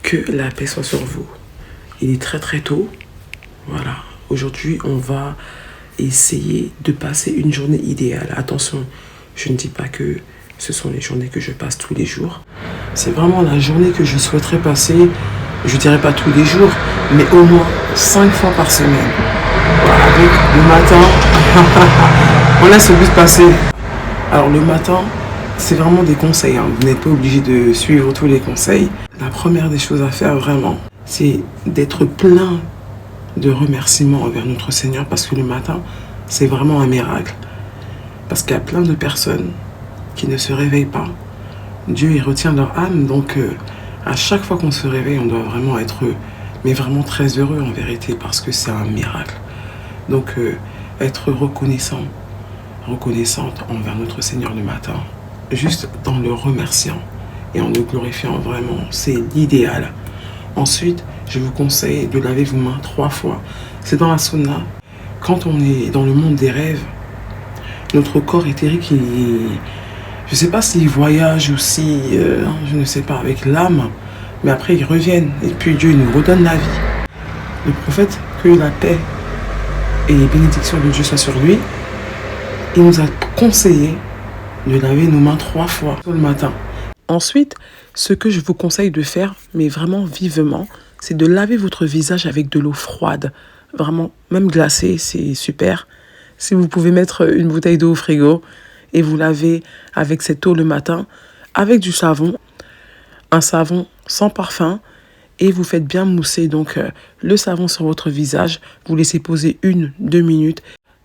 Que la paix soit sur vous. Il est très très tôt. Voilà. Aujourd'hui, on va essayer de passer une journée idéale. Attention, je ne dis pas que ce sont les journées que je passe tous les jours. C'est vraiment la journée que je souhaiterais passer, je dirais pas tous les jours, mais au moins 5 fois par semaine. Voilà, donc le matin, on laisse le but passer. Alors le matin, c'est vraiment des conseils, hein. Vous n'êtes pas obligé de suivre tous les conseils. La première des choses à faire vraiment, c'est d'être plein de remerciements envers notre Seigneur, parce que le matin, c'est vraiment un miracle. Parce qu'il y a plein de personnes qui ne se réveillent pas. Dieu, il retient leur âme, donc à chaque fois qu'on se réveille, on doit vraiment être, mais vraiment très heureux en vérité, parce que c'est un miracle. Donc être reconnaissante envers notre Seigneur le matin, juste en le remerciant et en le glorifiant vraiment, c'est l'idéal. Ensuite, je vous conseille de laver vos mains 3 fois. C'est dans la sauna. Quand on est dans le monde des rêves, notre corps éthérique, je ne sais pas s'il voyage ou si, je ne sais pas, avec l'âme, mais après ils reviennent et puis Dieu nous redonne la vie. Le prophète, que la paix et les bénédictions de Dieu soient sur lui, il nous a conseillé de laver nos mains 3 fois le matin. Ensuite, ce que je vous conseille de faire, mais vraiment vivement, c'est de laver votre visage avec de l'eau froide. Vraiment, même glacée, c'est super. Si vous pouvez mettre une bouteille d'eau au frigo et vous lavez avec cette eau le matin, avec du savon, un savon sans parfum, et vous faites bien mousser donc le savon sur votre visage, vous laissez poser 1-2 minutes,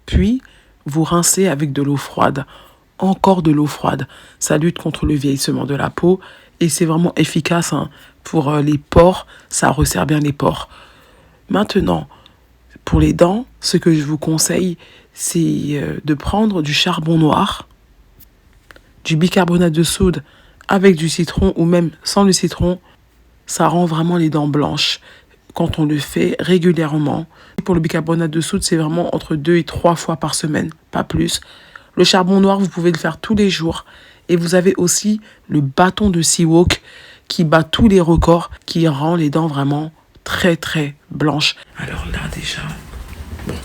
puis vous rincez avec de l'eau froide. Encore de l'eau froide. Ça lutte contre le vieillissement de la peau et c'est vraiment efficace, hein, pour les pores. Ça resserre bien les pores. Maintenant, pour les dents, ce que je vous conseille, c'est de prendre du charbon noir, du bicarbonate de soude avec du citron ou même sans le citron. Ça rend vraiment les dents blanches quand on le fait régulièrement. Pour le bicarbonate de soude, c'est vraiment entre 2 et 3 fois par semaine, pas plus. Le charbon noir, vous pouvez le faire tous les jours. Et vous avez aussi le bâton de Seawalk qui bat tous les records, qui rend les dents vraiment très très blanches. Alors là déjà, bon,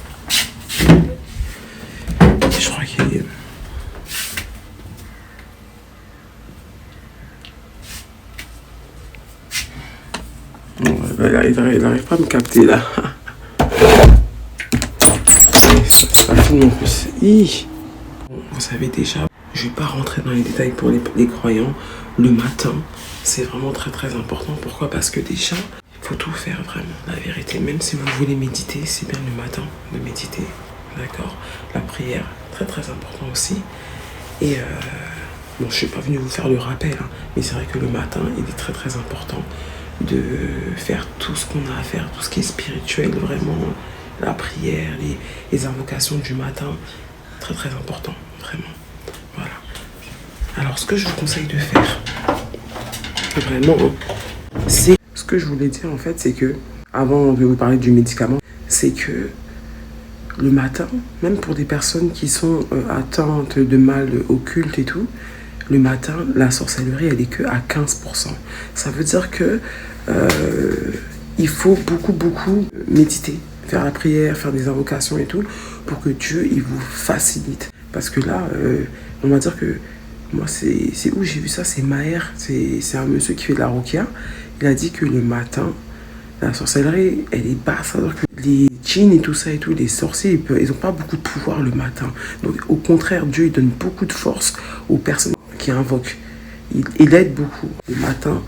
je crois qu'il est... Bon, il n'arrive pas à me capter là. Ça filme en plus. Vous savez déjà, je ne vais pas rentrer dans les détails pour les croyants. Le matin, c'est vraiment très très important. Pourquoi? Parce que déjà, il faut tout faire vraiment, la vérité. Même si vous voulez méditer, c'est bien le matin de méditer. D'accord? La prière, très très important aussi. Et bon, je ne suis pas venue vous faire le rappel, hein, mais c'est vrai que le matin, il est très très important de faire tout ce qu'on a à faire, tout ce qui est spirituel, vraiment. La prière, les invocations du matin, très très important, vraiment. Voilà. Alors, ce que je vous conseille de faire, vraiment, c'est... Ce que je voulais dire, en fait, c'est que, avant de vous parler du médicament, c'est que le matin, même pour des personnes qui sont atteintes de mal occulte et tout, le matin, la sorcellerie, elle est que à 15%. Ça veut dire que il faut beaucoup méditer, faire la prière, faire des invocations et tout, pour que Dieu, il vous facilite. Parce que là, on va dire que, moi, c'est où j'ai vu ça, c'est Maher, c'est un monsieur qui fait de la roquia. Il a dit que le matin, la sorcellerie, elle est basse. Alors que les djinns et tout ça et tout, les sorciers, ils n'ont pas beaucoup de pouvoir le matin. Donc, au contraire, Dieu, il donne beaucoup de force aux personnes qui invoquent. Il aide beaucoup le matin,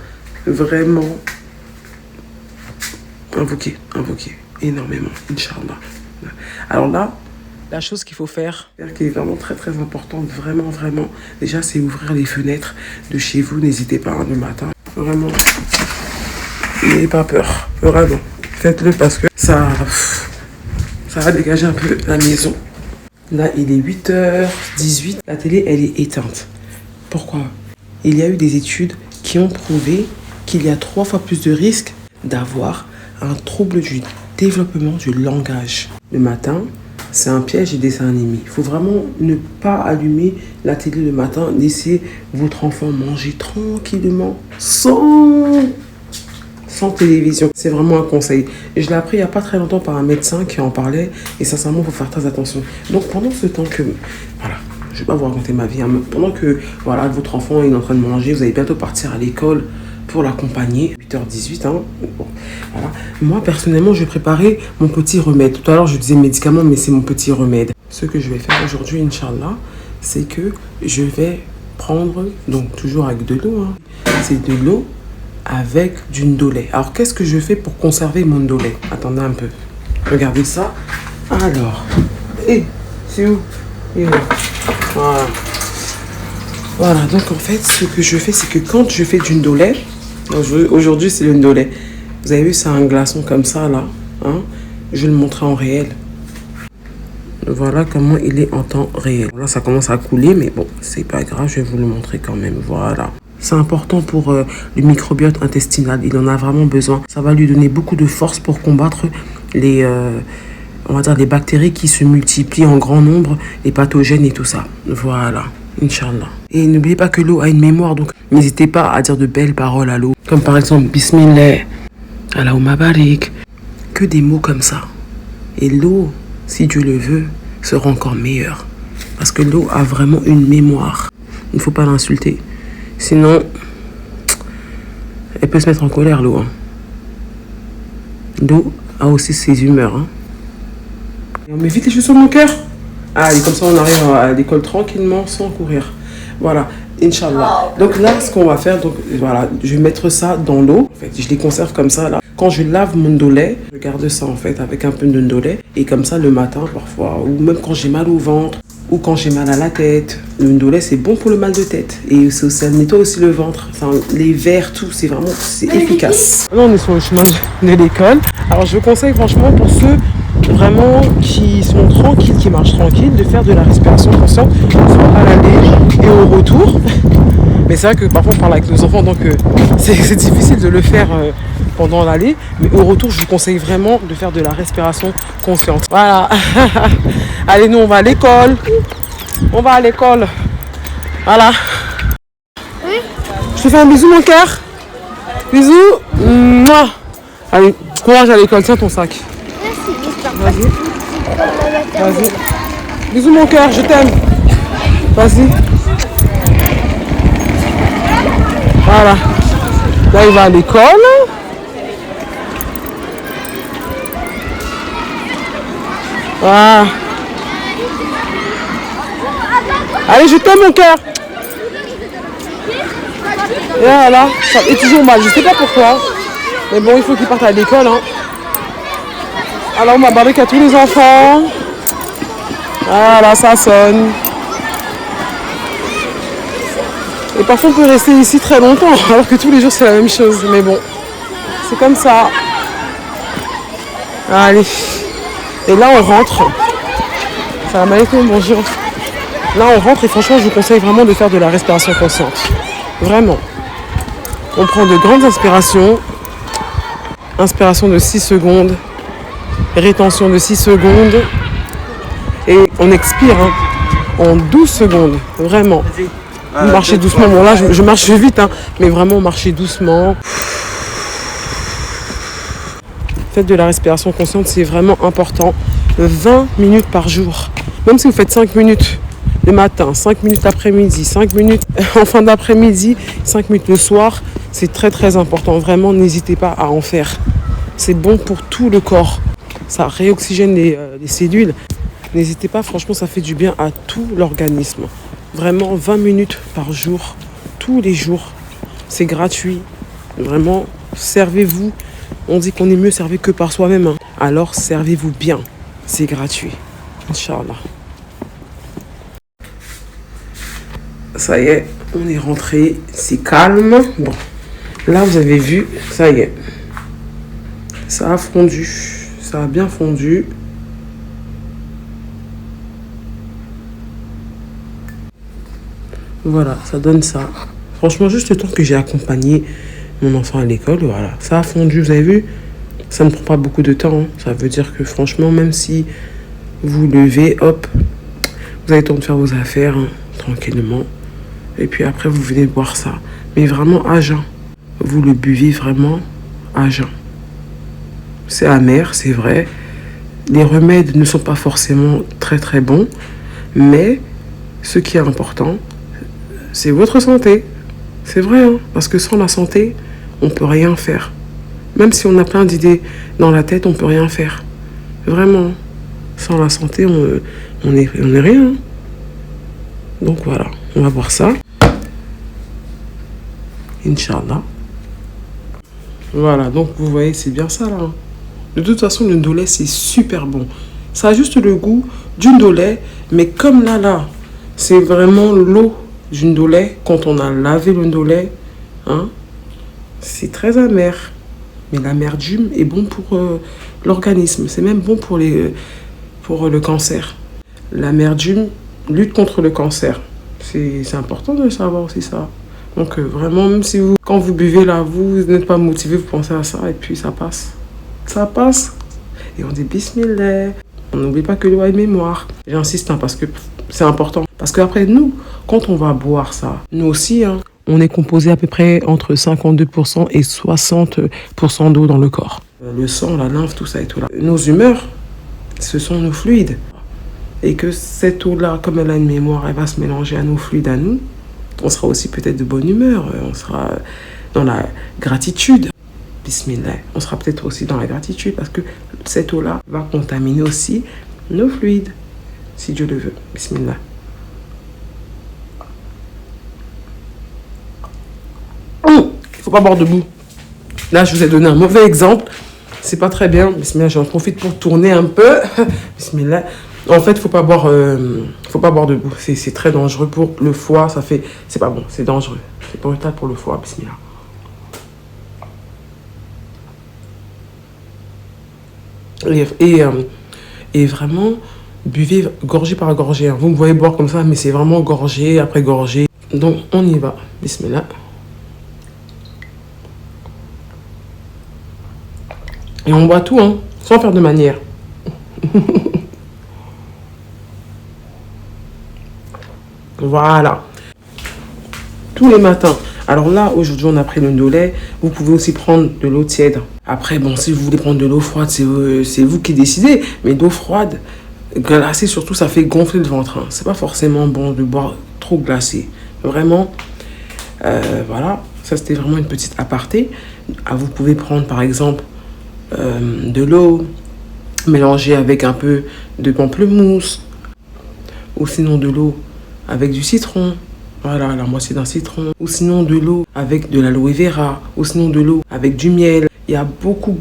vraiment. Invoquer énormément, Inch'Allah. Alors là, la chose qu'il faut faire, qui est vraiment très très importante, vraiment, déjà, c'est ouvrir les fenêtres de chez vous. N'hésitez pas, hein, le matin. Vraiment, n'ayez pas peur. Vraiment, faites-le parce que ça va dégager un peu la maison. Là, il est 8h18. La télé, elle est éteinte. Pourquoi? Il y a eu des études qui ont prouvé qu'il y a 3 fois plus de risques d'avoir un trouble du développement du langage. Le matin, c'est un piège et dessin animé. Il faut vraiment ne pas allumer la télé le matin. Laissez votre enfant manger tranquillement, sans sans télévision. C'est vraiment un conseil. Et je l'ai appris il n'y a pas très longtemps par un médecin qui en parlait. Et sincèrement, il faut faire très attention. Donc pendant ce temps que... Voilà, je ne vais pas vous raconter ma vie. Hein, mais pendant que voilà, votre enfant est en train de manger, vous allez bientôt partir à l'école pour l'accompagner. 8h18, hein. Bon, voilà. Moi, personnellement, je vais préparer mon petit remède. Tout à l'heure, je disais médicament, mais c'est mon petit remède. Ce que je vais faire aujourd'hui, Inch'Allah, c'est que je vais prendre, donc toujours avec de l'eau, hein. C'est de l'eau avec du ndolé. Alors, qu'est-ce que je fais pour conserver mon ndolé? Attendez un peu. Regardez ça. Alors, c'est où? Voilà. Voilà, donc en fait, ce que je fais, c'est que quand je fais du ndolé, aujourd'hui c'est le ndolé. Vous avez vu, c'est un glaçon comme ça, là. Hein? Je vais le montrer en réel. Voilà comment il est en temps réel. Là, ça commence à couler, mais bon, c'est pas grave, je vais vous le montrer quand même. Voilà. C'est important pour le microbiote intestinal. Il en a vraiment besoin. Ça va lui donner beaucoup de force pour combattre les, on va dire, les bactéries qui se multiplient en grand nombre, les pathogènes et tout ça. Voilà. Inch'Allah. Et n'oubliez pas que l'eau a une mémoire, donc n'hésitez pas à dire de belles paroles à l'eau. Comme par exemple, Bismillah, Allahumma barik. Que des mots comme ça. Et l'eau, si Dieu le veut, sera encore meilleure. Parce que l'eau a vraiment une mémoire. Il ne faut pas l'insulter. Sinon, elle peut se mettre en colère, l'eau. Hein. L'eau a aussi ses humeurs. Hein. Et on met vite les choses sur mon cœur. Allez, comme ça, on arrive à l'école tranquillement, sans courir. Voilà, Inch'Allah. Donc là, ce qu'on va faire, donc voilà, je vais mettre ça dans l'eau. En fait, je les conserve comme ça, là. Quand je lave mon ndolé, je garde ça, en fait, avec un peu de ndolé. Et comme ça, le matin, parfois, ou même quand j'ai mal au ventre, ou quand j'ai mal à la tête. Le ndolé, c'est bon pour le mal de tête. Et ça nettoie aussi le ventre. Enfin, les vers, tout, c'est vraiment efficace. Là, on est sur le chemin de l'école. Alors, je vous conseille franchement pour ceux vraiment qui sont tranquilles, qui marchent tranquilles, de faire de la respiration consciente, soit à l'aller et au retour. Mais c'est vrai que parfois on parle avec nos enfants, donc c'est difficile de le faire pendant l'aller. Mais au retour, je vous conseille vraiment de faire de la respiration consciente. Voilà. Allez, nous on va à l'école. On va à l'école. Voilà. Oui. Je te fais un bisou, mon cœur. Bisous. Mouah. Allez, courage à l'école. Tiens ton sac. Vas-y. Vas-y. Bisous mon cœur, je t'aime. Vas-y. Voilà. Là, il va à l'école. Voilà. Allez, je t'aime mon cœur. Et voilà. Ça est toujours mal. Je sais pas pourquoi. Mais bon, il faut qu'il parte à l'école. Hein. Alors on m'a barré à tous les enfants. Voilà, ça sonne. Et parfois on peut rester ici très longtemps, alors que tous les jours c'est la même chose. Mais bon, c'est comme ça. Allez. Et là on rentre. Salam alaikum, bonjour. Là on rentre et franchement je vous conseille vraiment de faire de la respiration consciente. Vraiment. On prend de grandes inspirations. Inspiration de 6 secondes. Rétention de 6 secondes. Et on expire hein, en 12 secondes. Vraiment. Marchez doucement. Bon là je marche vite. Hein, mais vraiment marchez doucement. Faites de la respiration consciente. C'est vraiment important. 20 minutes par jour. Même si vous faites 5 minutes le matin, 5 minutes l'après-midi, 5 minutes en fin d'après-midi, 5 minutes le soir. C'est très très important. Vraiment n'hésitez pas à en faire. C'est bon pour tout le corps. Ça réoxygène les cellules. N'hésitez pas, franchement, ça fait du bien à tout l'organisme. Vraiment, 20 minutes par jour, tous les jours. C'est gratuit. Vraiment, servez-vous. On dit qu'on est mieux servi que par soi-même. Hein. Alors, servez-vous bien. C'est gratuit. Inch'Allah. Ça y est, on est rentré. C'est calme. Bon, là, vous avez vu, ça y est. Ça a fondu. Ça a bien fondu. Voilà, ça donne ça. Franchement, juste le temps que j'ai accompagné mon enfant à l'école, voilà. Ça a fondu, vous avez vu? Ça ne prend pas beaucoup de temps. Hein. Ça veut dire que franchement, même si vous levez, hop, vous avez le temps de faire vos affaires hein, tranquillement. Et puis après, vous venez boire ça. Mais vraiment à jeun. Vous le buvez vraiment à jeun. C'est amer, c'est vrai. Les remèdes ne sont pas forcément très très bons, mais ce qui est important, c'est votre santé. C'est vrai, hein, parce que sans la santé, on peut rien faire. Même si on a plein d'idées dans la tête, on peut rien faire. Vraiment, sans la santé, on est rien. Donc voilà, on va voir ça. Inch'Allah. Voilà, donc vous voyez, c'est bien ça là. De toute façon, le ndolé, c'est super bon. Ça a juste le goût du ndolé, mais comme là, c'est vraiment l'eau du ndolé. Quand on a lavé le ndolé, hein, c'est très amer. Mais l'amertume est bon pour l'organisme. C'est même bon pour le cancer. L'amertume lutte contre le cancer. C'est important de savoir aussi ça. Donc vraiment, même si quand vous buvez là, vous n'êtes pas motivé, vous pensez à ça et puis ça passe. Ça passe. Et on dit bismillah. On n'oublie pas que l'eau a une mémoire. J'insiste, hein, parce que c'est important. Parce qu'après, nous, quand on va boire ça, nous aussi, hein, on est composé à peu près entre 52% et 60% d'eau dans le corps. Le sang, la lymphe, tout ça et tout là. Nos humeurs, ce sont nos fluides. Et que cette eau-là, comme elle a une mémoire, elle va se mélanger à nos fluides à nous. On sera aussi peut-être de bonne humeur. On sera dans la gratitude. Bismillah. On sera peut-être aussi dans la gratitude parce que cette eau-là va contaminer aussi nos fluides. Si Dieu le veut. Bismillah. Il faut pas boire debout. Là, je vous ai donné un mauvais exemple. C'est pas très bien. Bismillah, j'en profite pour tourner un peu. Bismillah. En fait, faut pas boire debout. C'est très dangereux pour le foie. C'est pas bon. C'est dangereux. C'est brutal pour le foie. Bismillah. Et vraiment, buvez gorgée par gorgée. Vous me voyez boire comme ça, mais c'est vraiment gorgée après gorgée. Donc, on y va. Bismillah. Et on boit tout, hein, sans faire de manière. Voilà. Tous les matins. Alors là, aujourd'hui, on a pris le ndolé. Vous pouvez aussi prendre de l'eau tiède. Après, bon, si vous voulez prendre de l'eau froide, c'est vous qui décidez. Mais d'eau froide, glacée surtout, ça fait gonfler le ventre. Hein. C'est pas forcément bon de boire trop glacé. Vraiment, voilà. Ça, c'était vraiment une petite aparté. Ah, vous pouvez prendre, par exemple, de l'eau mélangée avec un peu de pamplemousse. Ou sinon de l'eau avec du citron. Voilà, la moitié d'un citron. Ou sinon de l'eau avec de l'aloe vera. Ou sinon de l'eau avec du miel. Il y a beaucoup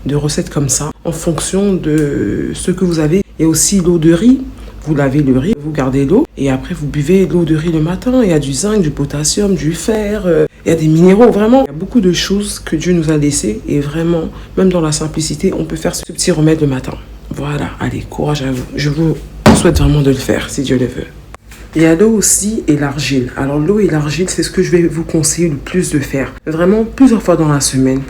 de recettes comme ça en fonction de ce que vous avez. Et aussi l'eau de riz. Vous lavez le riz, vous gardez l'eau et après vous buvez l'eau de riz le matin. Il y a du zinc, du potassium, du fer, il y a des minéraux, vraiment. Il y a beaucoup de choses que Dieu nous a laissées et vraiment, même dans la simplicité, on peut faire ce petit remède le matin. Voilà, allez, courage à vous. Je vous souhaite vraiment de le faire si Dieu le veut. Il y a l'eau aussi et l'argile. Alors l'eau et l'argile, c'est ce que je vais vous conseiller le plus de faire. Vraiment plusieurs fois dans la semaine.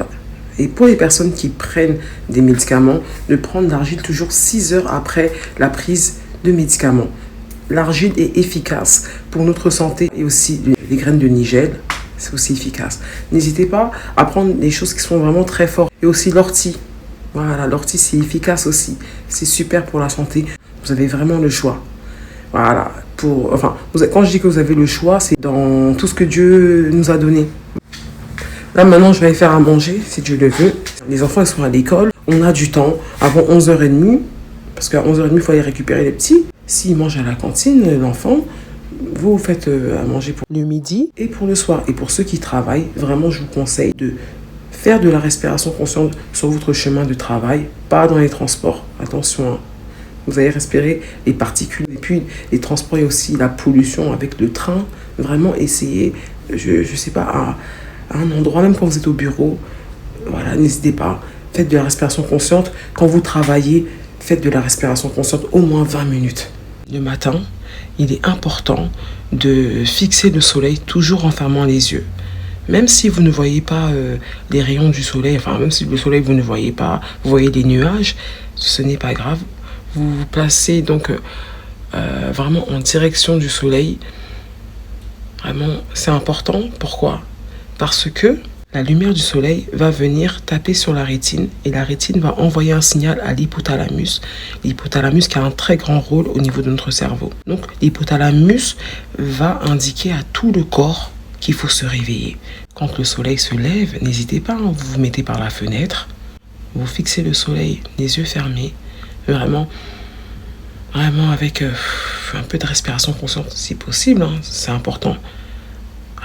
Et pour les personnes qui prennent des médicaments, de prendre l'argile toujours 6 heures après la prise de médicaments. L'argile est efficace pour notre santé et aussi les graines de nigel, c'est aussi efficace. N'hésitez pas à prendre des choses qui sont vraiment très fortes. Et aussi l'ortie. Voilà, l'ortie c'est efficace aussi. C'est super pour la santé. Vous avez vraiment le choix. Voilà. Quand je dis que vous avez le choix, c'est dans tout ce que Dieu nous a donné. Là maintenant, je vais faire à manger, si Dieu le veut. Les enfants ils sont à l'école. On a du temps avant 11h30. Parce qu'à 11h30, il faut aller récupérer les petits. S'ils mangent à la cantine, l'enfant, vous faites à manger pour le midi et pour le soir. Et pour ceux qui travaillent, vraiment, je vous conseille de faire de la respiration consciente sur votre chemin de travail, pas dans les transports. Attention, hein. Vous allez respirer les particules. Et puis, les transports et aussi la pollution avec le train. Vraiment, essayez, je sais pas, à un endroit, même quand vous êtes au bureau, voilà, n'hésitez pas. Faites de la respiration consciente. Quand vous travaillez, faites de la respiration consciente au moins 20 minutes. Le matin, il est important de fixer le soleil toujours en fermant les yeux. Même si vous ne voyez pas les rayons du soleil, enfin même si le soleil vous ne voyez pas, vous voyez les nuages, ce n'est pas grave. Vous vous placez donc vraiment en direction du soleil. Vraiment, c'est important. Pourquoi ? Parce que La lumière du soleil va venir taper sur la rétine et la rétine va envoyer un signal à l'hypothalamus. L'hypothalamus qui a un très grand rôle au niveau de notre cerveau. Donc l'hypothalamus va indiquer à tout le corps qu'il faut se réveiller. Quand le soleil se lève, n'hésitez pas, vous vous mettez par la fenêtre, vous fixez le soleil, les yeux fermés, vraiment avec un peu de respiration consciente si possible, c'est important.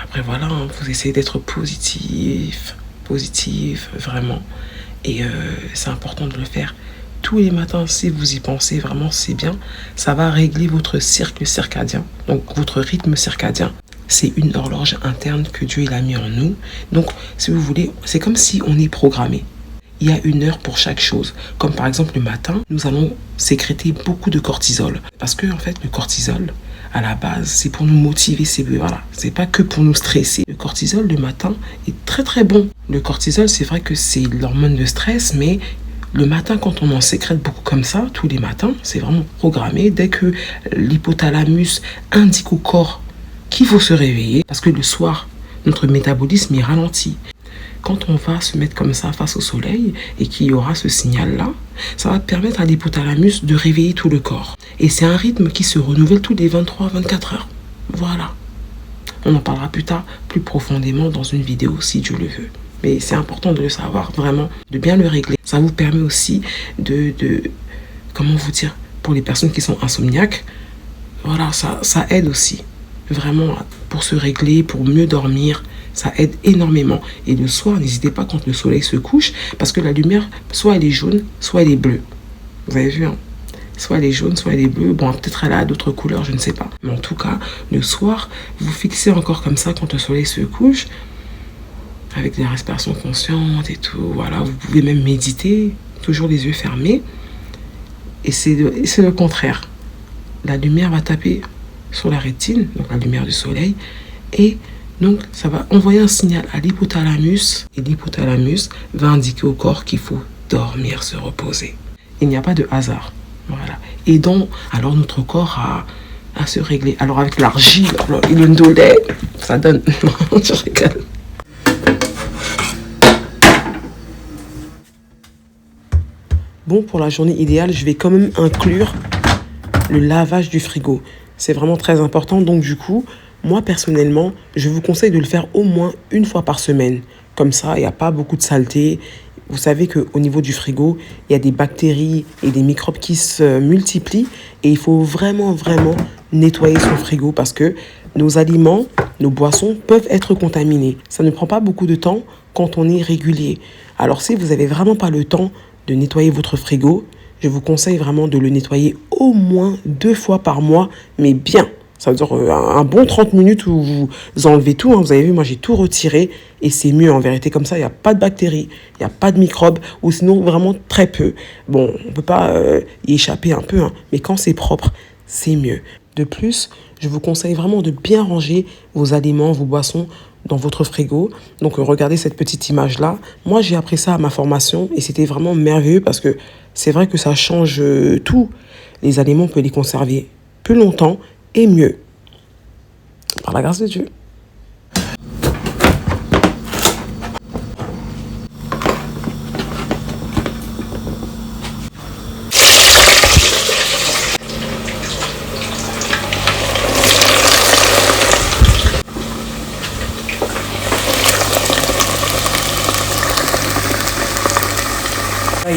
Après voilà, vous essayez d'être positif, vraiment. Et c'est important de le faire tous les matins. Si vous y pensez, vraiment c'est bien. Ça va régler votre cycle circadien, donc votre rythme circadien. C'est une horloge interne que Dieu il a mis en nous. Donc si vous voulez, c'est comme si on est programmé. Il y a une heure pour chaque chose. Comme par exemple le matin, nous allons sécréter beaucoup de cortisol. Parce que en fait, le cortisol, à la base, c'est pour nous motiver. C'est pas que pour nous stresser. Le cortisol, le matin, est très très bon. Le cortisol, c'est vrai que c'est l'hormone de stress, mais le matin, quand on en sécrète beaucoup comme ça, tous les matins, c'est vraiment programmé. Dès que l'hypothalamus indique au corps qu'il faut se réveiller, parce que le soir, notre métabolisme est ralenti. Quand on va se mettre comme ça face au soleil et qu'il y aura ce signal-là, ça va permettre à l'hypothalamus de réveiller tout le corps. Et c'est un rythme qui se renouvelle tous les 23-24 heures. Voilà. On en parlera plus tard, plus profondément dans une vidéo si Dieu le veut. Mais c'est important de le savoir, vraiment, de bien le régler. Ça vous permet aussi comment vous dire, pour les personnes qui sont insomniaques, voilà, ça aide aussi. Vraiment, pour se régler, pour mieux dormir, ça aide énormément. Et le soir, n'hésitez pas quand le soleil se couche, parce que la lumière, soit elle est jaune, soit elle est bleue. Vous avez vu, soit elle est jaune, soit elle est bleue. Bon, peut-être elle a d'autres couleurs, je ne sais pas. Mais en tout cas, le soir, vous fixez encore comme ça quand le soleil se couche, avec des respirations conscientes et tout. Voilà, vous pouvez même méditer, toujours les yeux fermés. Et c'est le contraire. La lumière va taper sur la rétine, donc la lumière du soleil, et donc ça va envoyer un signal à l'hypothalamus, et l'hypothalamus va indiquer au corps qu'il faut dormir, se reposer. Il n'y a pas de hasard, voilà. Et donc, alors notre corps a se régler. Alors avec l'argile et le ndolé, ça donne... Je rigole. Bon, pour la journée idéale, je vais quand même inclure le lavage du frigo. C'est vraiment très important. Donc du coup, moi personnellement, je vous conseille de le faire au moins une fois par semaine. Comme ça, il n'y a pas beaucoup de saleté. Vous savez qu'au niveau du frigo, il y a des bactéries et des microbes qui se multiplient. Et il faut vraiment nettoyer son frigo parce que nos aliments, nos boissons peuvent être contaminés. Ça ne prend pas beaucoup de temps quand on est régulier. Alors si vous n'avez vraiment pas le temps de nettoyer votre frigo, je vous conseille vraiment de le nettoyer au moins 2 fois par mois, mais bien. Ça veut dire un bon 30 minutes où vous enlevez tout. Vous avez vu, moi j'ai tout retiré et c'est mieux en vérité. Comme ça, il n'y a pas de bactéries, il n'y a pas de microbes ou sinon vraiment très peu. Bon, on ne peut pas y échapper un peu, mais quand c'est propre, c'est mieux. De plus, je vous conseille vraiment de bien ranger vos aliments, vos boissons dans votre frigo. Donc regardez cette petite image-là. Moi, j'ai appris ça à ma formation et c'était vraiment merveilleux parce que c'est vrai que ça change tout. Les aliments, on peut les conserver plus longtemps et mieux. Par la grâce de Dieu.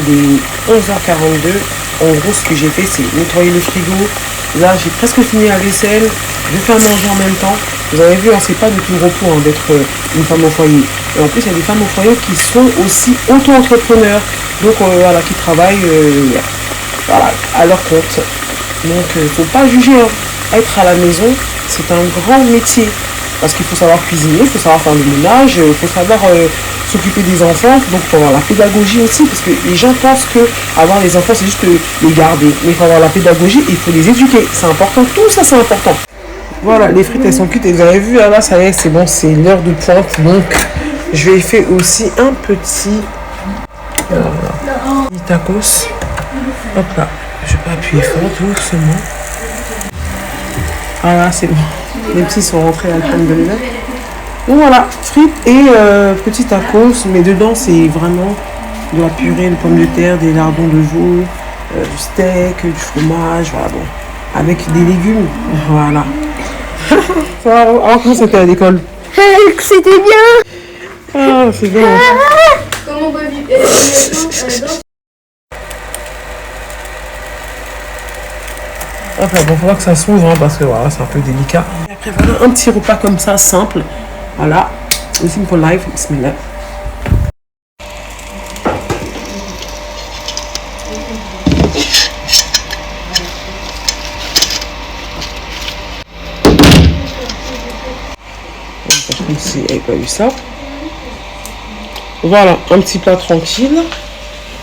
Il est 11h42. En gros, ce que j'ai fait, c'est nettoyer le frigo. Là, j'ai presque fini la vaisselle. Je vais faire manger en même temps. Vous avez vu, c'est pas du tout repos d'être une femme au foyer. Et en plus, il y a des femmes au foyer qui sont aussi auto-entrepreneurs. Donc, voilà, qui travaillent à leur compte. Donc, il ne faut pas juger. Être à la maison, c'est un grand métier. Parce qu'il faut savoir cuisiner, il faut savoir faire le ménage, il faut savoir s'occuper des enfants. Donc, il faut avoir la pédagogie aussi. Parce que les gens pensent que avoir les enfants, c'est juste les garder. Mais il faut avoir la pédagogie et il faut les éduquer. C'est important. Tout ça, c'est important. Voilà, les frites, elles sont cuites. Et vous avez vu, là, ça y est, c'est bon, c'est l'heure de pointe. Donc, je vais faire aussi un petit tacos. Hop là. Je vais pas appuyer fort, doucement. Voilà, c'est bon. Les petits sont rentrés à la crème de l'hiver. Donc voilà, frites et petit tacos, mais dedans c'est vraiment de la purée de pommes de terre, des lardons de veau, du steak, du fromage, voilà bon. Avec des légumes, voilà. Ça va, alors comment c'était à l'école? C'était bien. Ah, c'est bien. Comment on peut vivre Enfin bon, il faudra que ça s'ouvre hein, parce que voilà, c'est un peu délicat. Et après voilà, un petit repas comme ça, simple. Voilà, le simple life, bismillah. Comme si elle n'avait pas eu ça. Voilà, un petit plat tranquille.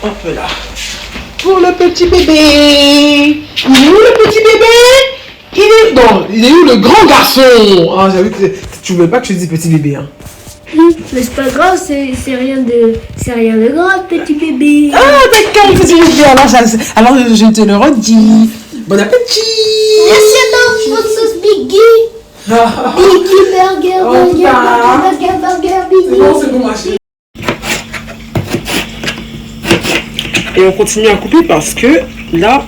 Un peu là. Pour le petit bébé. Il est où le petit bébé? Non, il est où le grand garçon? Ah, j'avoue que tu voulais pas que je dise petit bébé, hein. Mais c'est pas grave, c'est rien de grave, petit bébé. Ah, d'accord, petit bébé. Alors je te le redis. Bon appétit. Merci à votre sauce Biggie. Biggie burger, Biggie. C'est bon, ma chérie. Et on continue à couper parce que là,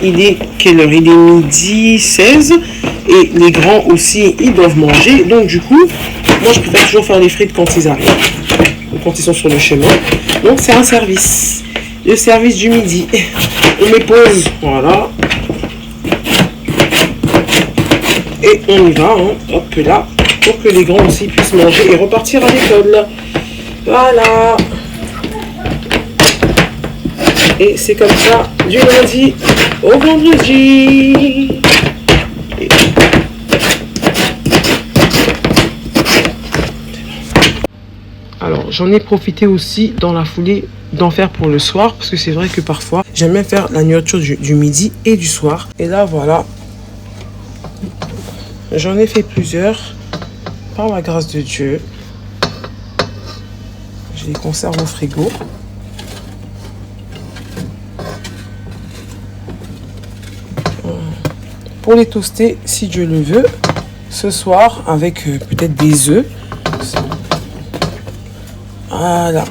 il est quelle heure? Il est midi 16 et les grands aussi, ils doivent manger. Donc du coup, moi je préfère toujours faire les frites quand ils arrivent, ou quand ils sont sur le chemin. Donc c'est un service, le service du midi. On met pause, voilà. Et on y va, hein. Hop là, pour que les grands aussi puissent manger et repartir à l'école. Voilà. Et c'est comme ça du lundi au vendredi. Alors j'en ai profité aussi dans la foulée d'en faire pour le soir. Parce que c'est vrai que parfois j'aime bien faire la nourriture du midi et du soir. Et là voilà. J'en ai fait plusieurs. Par la grâce de Dieu. Je les conserve au frigo. Pour les toaster, si Dieu le veut, ce soir, avec peut-être des œufs. Voilà.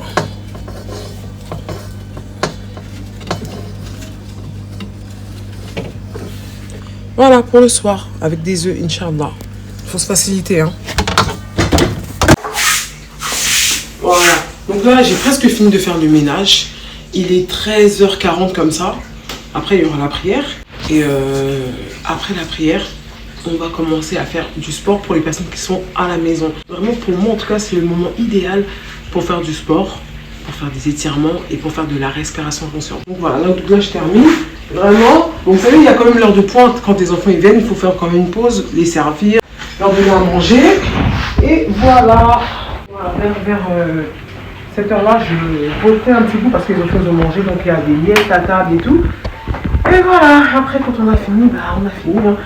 Voilà pour le soir, avec des œufs, Inch'Allah. Il faut se faciliter, hein. Voilà. Donc là, j'ai presque fini de faire le ménage. Il est 13h40 comme ça. Après, il y aura la prière. Et après la prière, on va commencer à faire du sport pour les personnes qui sont à la maison. Vraiment, pour moi, en tout cas, c'est le moment idéal pour faire du sport, pour faire des étirements et pour faire de la respiration consciente. Donc voilà, donc là, je termine. Vraiment. Donc, vous savez, il y a quand même l'heure de pointe. Quand les enfants ils viennent, il faut faire quand même une pause, les servir, leur donner à manger. Et voilà. Voilà, vers cette heure-là, je refais un petit coup parce qu'ils ont fait de manger. Donc, il y a des miettes à table et tout. Et voilà, après quand on a fini, bah on a fini. Hein.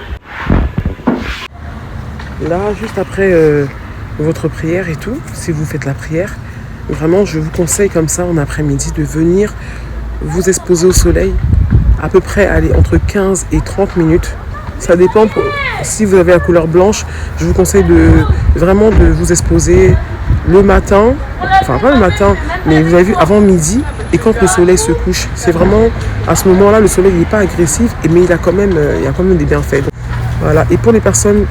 Là, juste après votre prière et tout, si vous faites la prière, vraiment je vous conseille comme ça en après-midi de venir vous exposer au soleil. À peu près, allez, entre 15 et 30 minutes. Ça dépend, si vous avez la couleur blanche, je vous conseille vraiment de vous exposer le matin, enfin pas le matin, mais vous avez vu avant midi et quand le soleil se couche. C'est vraiment à ce moment-là, le soleil n'est pas agressif, mais il y a quand même des bienfaits. Voilà. Et pour les personnes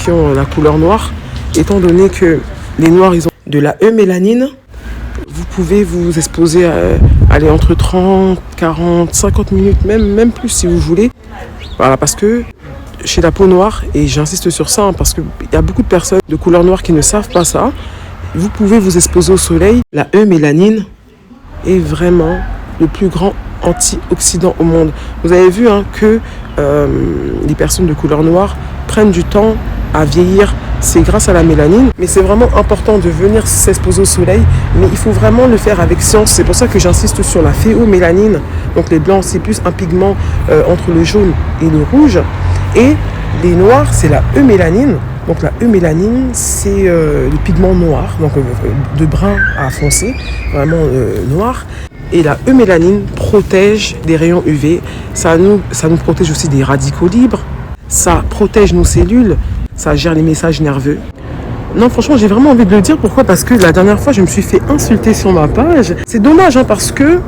qui ont la couleur noire, étant donné que les noirs ils ont de la eumélanine, vous pouvez vous exposer aller entre 30, 40, 50 minutes, même plus si vous voulez. Voilà, parce que chez la peau noire, et j'insiste sur ça, hein, parce qu'il y a beaucoup de personnes de couleur noire qui ne savent pas ça, vous pouvez vous exposer au soleil. La eumélanine est vraiment le plus grand antioxydant au monde. Vous avez vu hein, que les personnes de couleur noire prennent du temps à vieillir. C'est grâce à la mélanine, mais c'est vraiment important de venir s'exposer au soleil, mais il faut vraiment le faire avec science. C'est pour ça que j'insiste sur la phéomélanine. Donc les blancs, c'est plus un pigment entre le jaune et le rouge. Et les noirs, c'est la eumélanine. Donc la eumélanine, c'est le pigment noir, donc de brun à foncé, vraiment noir. Et la eumélanine protège des rayons UV. Ça nous protège aussi des radicaux libres. Ça protège nos cellules. Ça gère les messages nerveux. Non, franchement, j'ai vraiment envie de le dire. Pourquoi? Parce que la dernière fois, je me suis fait insulter sur ma page. C'est dommage, hein, parce que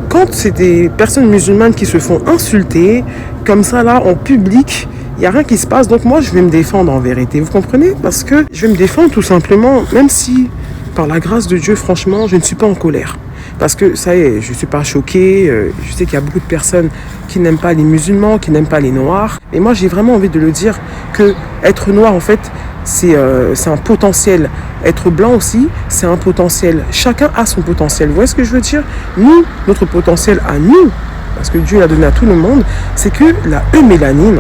quand c'est des personnes musulmanes qui se font insulter, comme ça, là, en public, il n'y a rien qui se passe. Donc moi, je vais me défendre en vérité. Vous comprenez? Parce que je vais me défendre tout simplement, même si, par la grâce de Dieu, franchement, je ne suis pas en colère. Parce que ça y est, je ne suis pas choquée. Je sais qu'il y a beaucoup de personnes qui n'aiment pas les musulmans, qui n'aiment pas les noirs. Et moi, j'ai vraiment envie de le dire que être noir, en fait, c'est un potentiel. Être blanc aussi, c'est un potentiel. Chacun a son potentiel. Vous voyez ce que je veux dire? Nous, notre potentiel à nous, parce que Dieu l'a donné à tout le monde, c'est que la eumélanine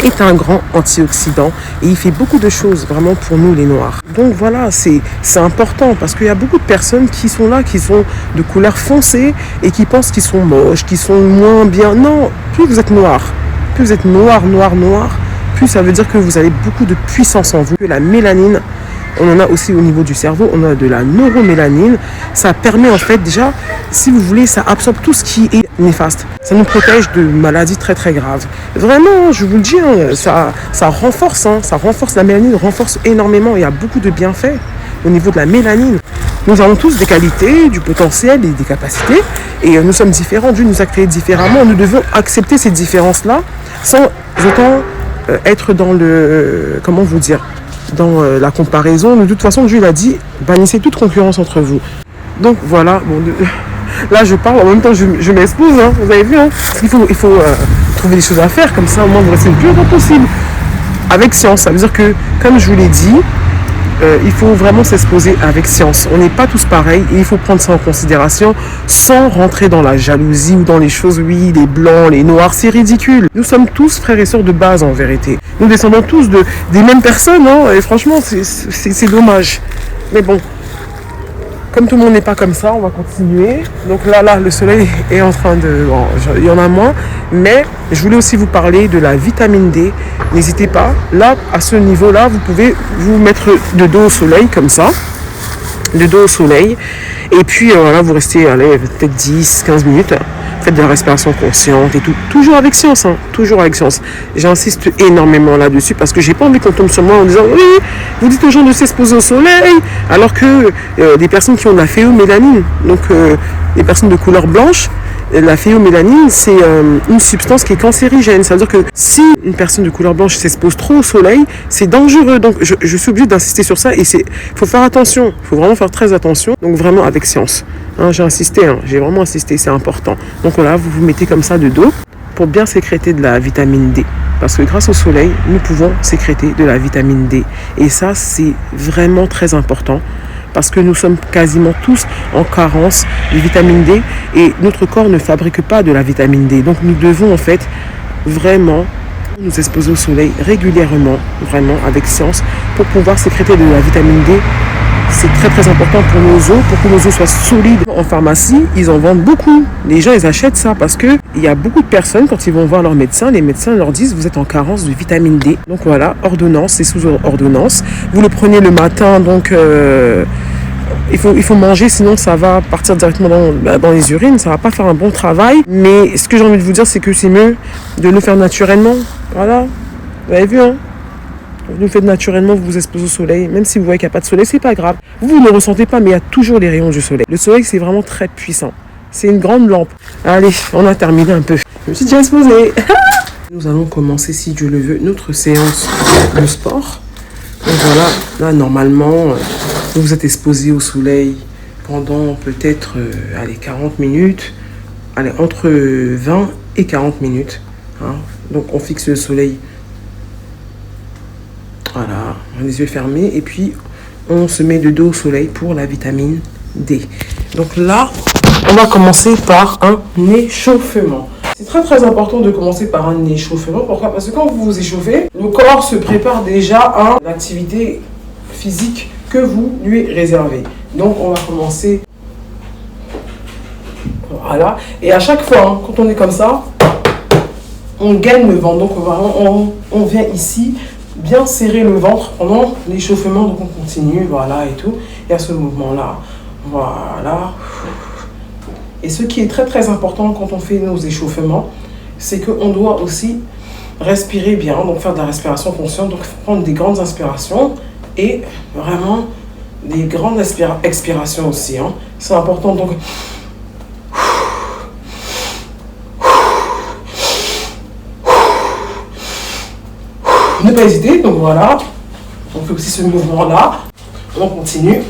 est un grand antioxydant et il fait beaucoup de choses vraiment pour nous les noirs. Donc voilà, c'est important parce qu'il y a beaucoup de personnes qui sont là, qui sont de couleur foncée et qui pensent qu'ils sont moches, qu'ils sont moins bien. Non, plus vous êtes noir, plus ça veut dire que vous avez beaucoup de puissance en vous. La mélanine, on en a aussi au niveau du cerveau, on a de la neuromélanine. Ça permet en fait déjà, si vous voulez, ça absorbe tout ce qui est néfaste. Ça nous protège de maladies très très graves. Vraiment, je vous le dis, ça renforce, la mélanine renforce énormément. Il y a beaucoup de bienfaits au niveau de la mélanine. Nous avons tous des qualités, du potentiel et des capacités. Et nous sommes différents, Dieu nous a créés différemment. Nous devons accepter ces différences-là sans autant être dans le... comment vous dire, dans la comparaison. De toute façon, Dieu l'a dit, bannissez toute concurrence entre vous. Donc voilà, bon, là je parle, en même temps je m'expose, hein, vous avez vu, hein. Il faut trouver des choses à faire, comme ça au moins vous restez le plus longtemps possible. Avec science, ça veut dire que, comme je vous l'ai dit, il faut vraiment s'exposer avec science. On n'est pas tous pareils et il faut prendre ça en considération sans rentrer dans la jalousie ou dans les choses, oui, les blancs, les noirs, c'est ridicule. Nous sommes tous frères et sœurs de base en vérité. Nous descendons tous des mêmes personnes, hein, et franchement c'est dommage. Mais bon, comme tout le monde n'est pas comme ça, on va continuer. Donc là, le soleil est en train de... Bon, il y en a moins. Mais je voulais aussi vous parler de la vitamine D. N'hésitez pas. Là, à ce niveau-là, vous pouvez vous mettre de dos au soleil, comme ça. De dos au soleil. Et puis, voilà, vous restez, allez, peut-être 10-15 minutes. Faites de la respiration consciente et tout. Toujours avec science, hein. Toujours avec science. J'insiste énormément là-dessus parce que j'ai pas envie qu'on tombe sur moi en disant oui, vous dites aux gens de s'exposer au soleil, alors que des personnes qui ont de la phéomélanine, donc des personnes de couleur blanche, la phéomélanine, c'est une substance qui est cancérigène. Ça veut dire que si une personne de couleur blanche s'expose trop au soleil, c'est dangereux. Donc je suis obligée d'insister sur ça et il faut faire attention. Il faut vraiment faire très attention. Donc vraiment avec science. Hein, j'ai insisté, hein, j'ai vraiment insisté, c'est important. Donc voilà, vous vous mettez comme ça de dos pour bien sécréter de la vitamine D. Parce que grâce au soleil, nous pouvons sécréter de la vitamine D. Et ça, c'est vraiment très important. Parce que nous sommes quasiment tous en carence de vitamine D et notre corps ne fabrique pas de la vitamine D. Donc nous devons en fait vraiment nous exposer au soleil régulièrement, vraiment avec science, pour pouvoir sécréter de la vitamine D. C'est très très important pour nos os, pour que nos os soient solides. En pharmacie, ils en vendent beaucoup. Les gens, ils achètent ça parce que il y a beaucoup de personnes, quand ils vont voir leur médecin, les médecins leur disent vous êtes en carence de vitamine D. Donc voilà, ordonnance, c'est sous ordonnance. Vous le prenez le matin, donc il faut manger, sinon ça va partir directement dans les urines, ça va pas faire un bon travail. Mais ce que j'ai envie de vous dire, c'est que c'est mieux de le faire naturellement. Voilà, vous avez vu, hein. Vous le faites naturellement, vous vous exposez au soleil. Même si vous voyez qu'il n'y a pas de soleil, c'est pas grave. Vous ne le ressentez pas, mais il y a toujours les rayons du soleil. Le soleil, c'est vraiment très puissant. C'est une grande lampe. Allez, on a terminé un peu. Je me suis déjà exposée. Nous allons commencer, si Dieu le veut, notre séance de sport. Donc voilà, là, normalement, vous vous êtes exposé au soleil pendant peut-être 40 minutes. Allez, entre 20 et 40 minutes. Hein. Donc on fixe le soleil. Voilà, on a les yeux fermés et puis on se met de dos au soleil pour la vitamine D. Donc là, on va commencer par un échauffement. C'est très très important de commencer par un échauffement. Pourquoi? Parce que quand vous vous échauffez, le corps se prépare déjà à l'activité physique que vous lui réservez. Donc on va commencer. Voilà. Et à chaque fois, hein, quand on est comme ça, on gagne le ventre. Donc vraiment, on vient ici bien serrer le ventre pendant l'échauffement. Donc on continue, voilà, et tout. Et à ce mouvement-là, voilà. Et ce qui est très très important quand on fait nos échauffements, c'est qu'on doit aussi respirer bien, donc faire de la respiration consciente, donc prendre des grandes inspirations Et vraiment, des grandes expirations aussi. Hein. C'est important. Donc, ne pas hésiter. Donc voilà, on fait aussi ce mouvement-là. On continue.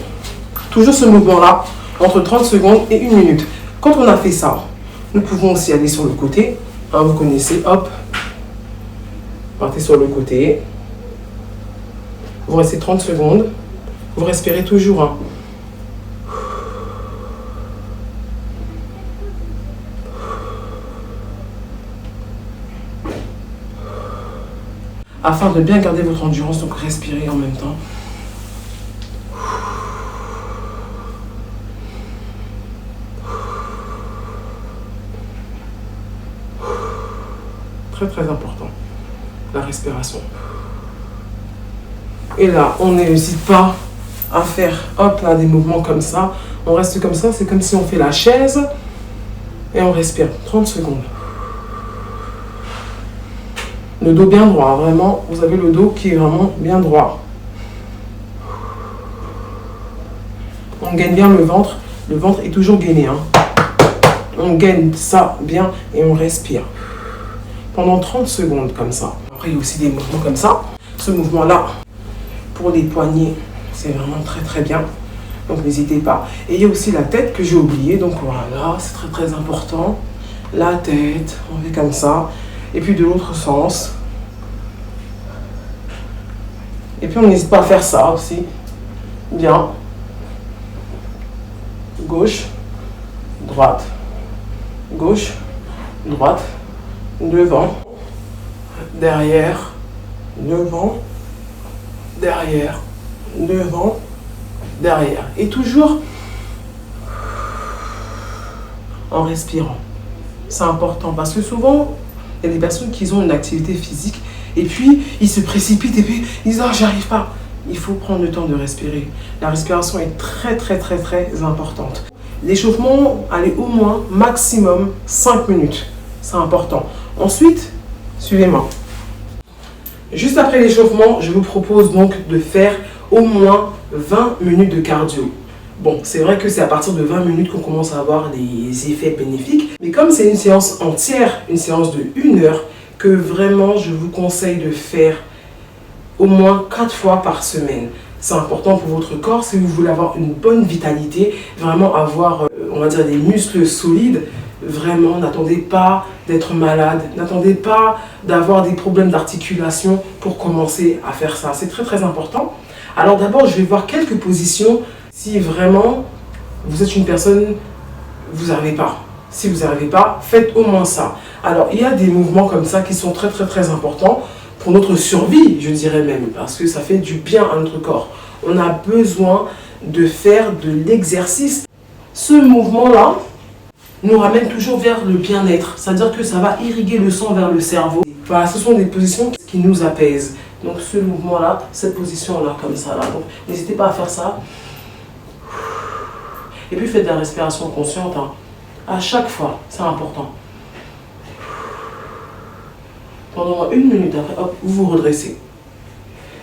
Toujours ce mouvement-là, entre 30 secondes et 1 minute. Quand on a fait ça, nous pouvons aussi aller sur le côté. Hein, vous connaissez, hop. Partez sur le côté. Vous restez 30 secondes. Vous respirez toujours. Hein. Afin de bien garder votre endurance, donc respirez en même temps. Très très important, la respiration. Et là, on n'hésite pas à faire hop là des mouvements comme ça. On reste comme ça, c'est comme si on fait la chaise et on respire 30 secondes. Le dos bien droit, vraiment, vous avez le dos qui est vraiment bien droit. On gaine bien le ventre est toujours gainé. Hein. On gaine ça bien et on respire. Pendant 30 secondes comme ça. Après, il y a aussi des mouvements comme ça. Ce mouvement-là, pour les poignets, c'est vraiment très très bien. Donc n'hésitez pas. Et il y a aussi la tête que j'ai oublié. Donc voilà, c'est très très important. La tête, on fait comme ça. Et puis de l'autre sens. Et puis on n'hésite pas à faire ça aussi. Bien. Gauche, droite. Gauche, droite. Devant, derrière, devant, derrière, devant, derrière. Et toujours en respirant. C'est important parce que souvent, il y a des personnes qui ont une activité physique et puis ils se précipitent et puis ils disent « Ah, j'arrive pas ». Il faut prendre le temps de respirer. La respiration est très très très très importante. L'échauffement, allez au moins maximum 5 minutes. C'est important. Ensuite, suivez-moi. Juste après l'échauffement, je vous propose donc de faire au moins 20 minutes de cardio. Bon, c'est vrai que c'est à partir de 20 minutes qu'on commence à avoir des effets bénéfiques. Mais comme c'est une séance entière, une séance de 1 heure, que vraiment je vous conseille de faire au moins 4 fois par semaine. C'est important pour votre corps si vous voulez avoir une bonne vitalité, vraiment avoir, on va dire, des muscles solides. Vraiment, n'attendez pas d'être malade, n'attendez pas d'avoir des problèmes d'articulation pour commencer à faire ça. C'est très très important. Alors d'abord, je vais voir quelques positions. Si vraiment vous êtes une personne, vous n'arrivez pas. Si vous n'arrivez pas, faites au moins ça. Alors il y a des mouvements comme ça qui sont très très très importants pour notre survie, je dirais même, parce que ça fait du bien à notre corps. On a besoin de faire de l'exercice. Ce mouvement-là nous ramène toujours vers le bien-être, c'est-à-dire que ça va irriguer le sang vers le cerveau. Voilà, ce sont des positions qui nous apaisent. Donc ce mouvement-là, cette position-là, comme ça. Là. Donc n'hésitez pas à faire ça. Et puis faites de la respiration consciente. Hein. À chaque fois, c'est important. Pendant 1 minute, après, hop, vous vous redressez.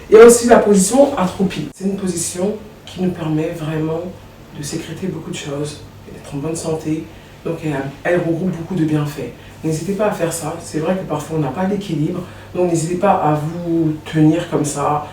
Il y a aussi la position accroupie. C'est une position qui nous permet vraiment de sécréter beaucoup de choses, d'être en bonne santé. Donc elle regroupe beaucoup de bienfaits. N'hésitez pas à faire ça. C'est vrai que parfois on n'a pas l'équilibre. Donc n'hésitez pas à vous tenir comme ça,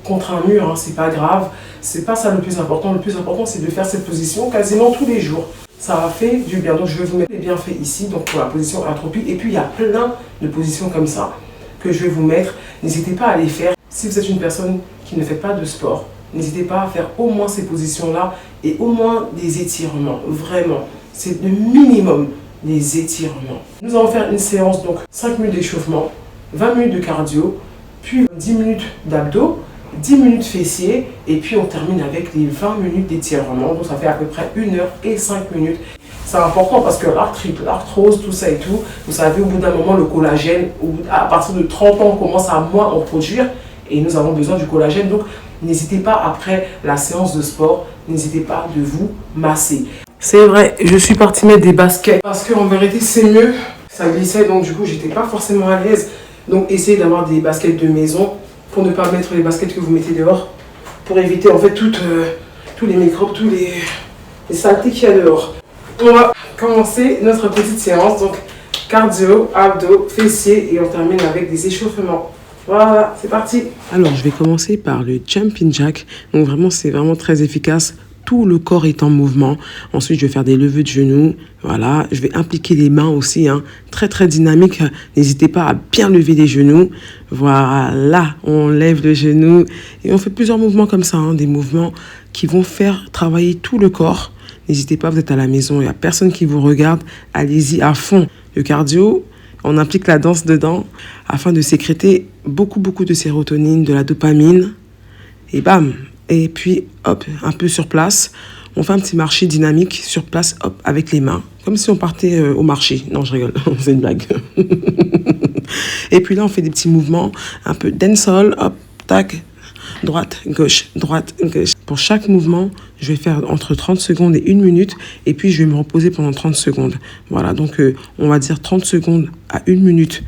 contre un mur, hein, c'est pas grave. C'est pas ça le plus important. Le plus important, c'est de faire cette position quasiment tous les jours. Ça fait du bien. Donc je vais vous mettre les bienfaits ici, donc pour la position accroupie. Et puis il y a plein de positions comme ça que je vais vous mettre. N'hésitez pas à les faire. Si vous êtes une personne qui ne fait pas de sport, n'hésitez pas à faire au moins ces positions-là et au moins des étirements. Vraiment, c'est le minimum des étirements. Nous allons faire une séance, donc 5 minutes d'échauffement, 20 minutes de cardio, puis 10 minutes d'abdos, 10 minutes fessiers, et puis on termine avec les 20 minutes d'étirement. Donc ça fait à peu près 1 heure et 5 minutes. C'est important parce que l'arthrite, l'arthrose, tout ça et tout, vous savez, au bout d'un moment, le collagène, à partir de 30 ans, on commence à moins en produire et nous avons besoin du collagène. Donc n'hésitez pas, après la séance de sport, n'hésitez pas de vous masser. C'est vrai, je suis partie mettre des baskets parce qu'en vérité, c'est mieux. Ça glissait, donc du coup, j'étais pas forcément à l'aise. Donc essayez d'avoir des baskets de maison pour ne pas mettre les baskets que vous mettez dehors. pour éviter en fait tous les microbes, tous les saletés qu'il y a dehors. On va commencer notre petite séance, donc cardio, abdos, fessiers et on termine avec des échauffements. Voilà, c'est parti. Alors, je vais commencer par le jumping jack. Donc vraiment, c'est vraiment très efficace. Tout le corps est en mouvement. Ensuite, je vais faire des levées de genoux. Voilà, je vais impliquer les mains aussi. Très, très dynamique. N'hésitez pas à bien lever les genoux. Voilà, on lève le genou. Et on fait plusieurs mouvements comme ça. Des mouvements qui vont faire travailler tout le corps. N'hésitez pas, vous êtes à la maison, il n'y a personne qui vous regarde. Allez-y à fond. Le cardio, on implique la danse dedans afin de sécréter beaucoup de sérotonine, de la dopamine. Et bam. Et puis, hop, un peu sur place. On fait un petit marché dynamique sur place, hop, avec les mains. Comme si on partait au marché. Non, je rigole, c'est une blague. Et puis là, on fait des petits mouvements, un peu dancehall, hop, tac, droite, gauche, droite, gauche. Pour chaque mouvement, je vais faire entre 30 secondes et 1 minute. Et puis, je vais me reposer pendant 30 secondes. Voilà, donc on va dire 30 secondes à 1 minute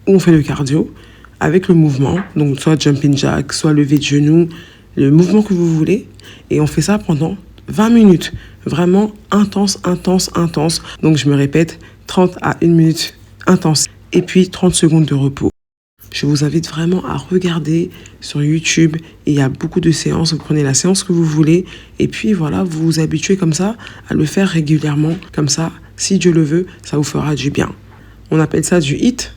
où on fait le cardio avec le mouvement. Donc, soit jumping jack, soit lever de genoux, le mouvement que vous voulez. Et on fait ça pendant 20 minutes. Vraiment intense. Donc, je me répète, 30 à 1 minute intense. Et puis, 30 secondes de repos. Je vous invite vraiment à regarder sur YouTube. Et il y a beaucoup de séances. Vous prenez la séance que vous voulez. Et puis, voilà, vous vous habituez comme ça à le faire régulièrement. Comme ça, si Dieu le veut, ça vous fera du bien. On appelle ça du HIIT.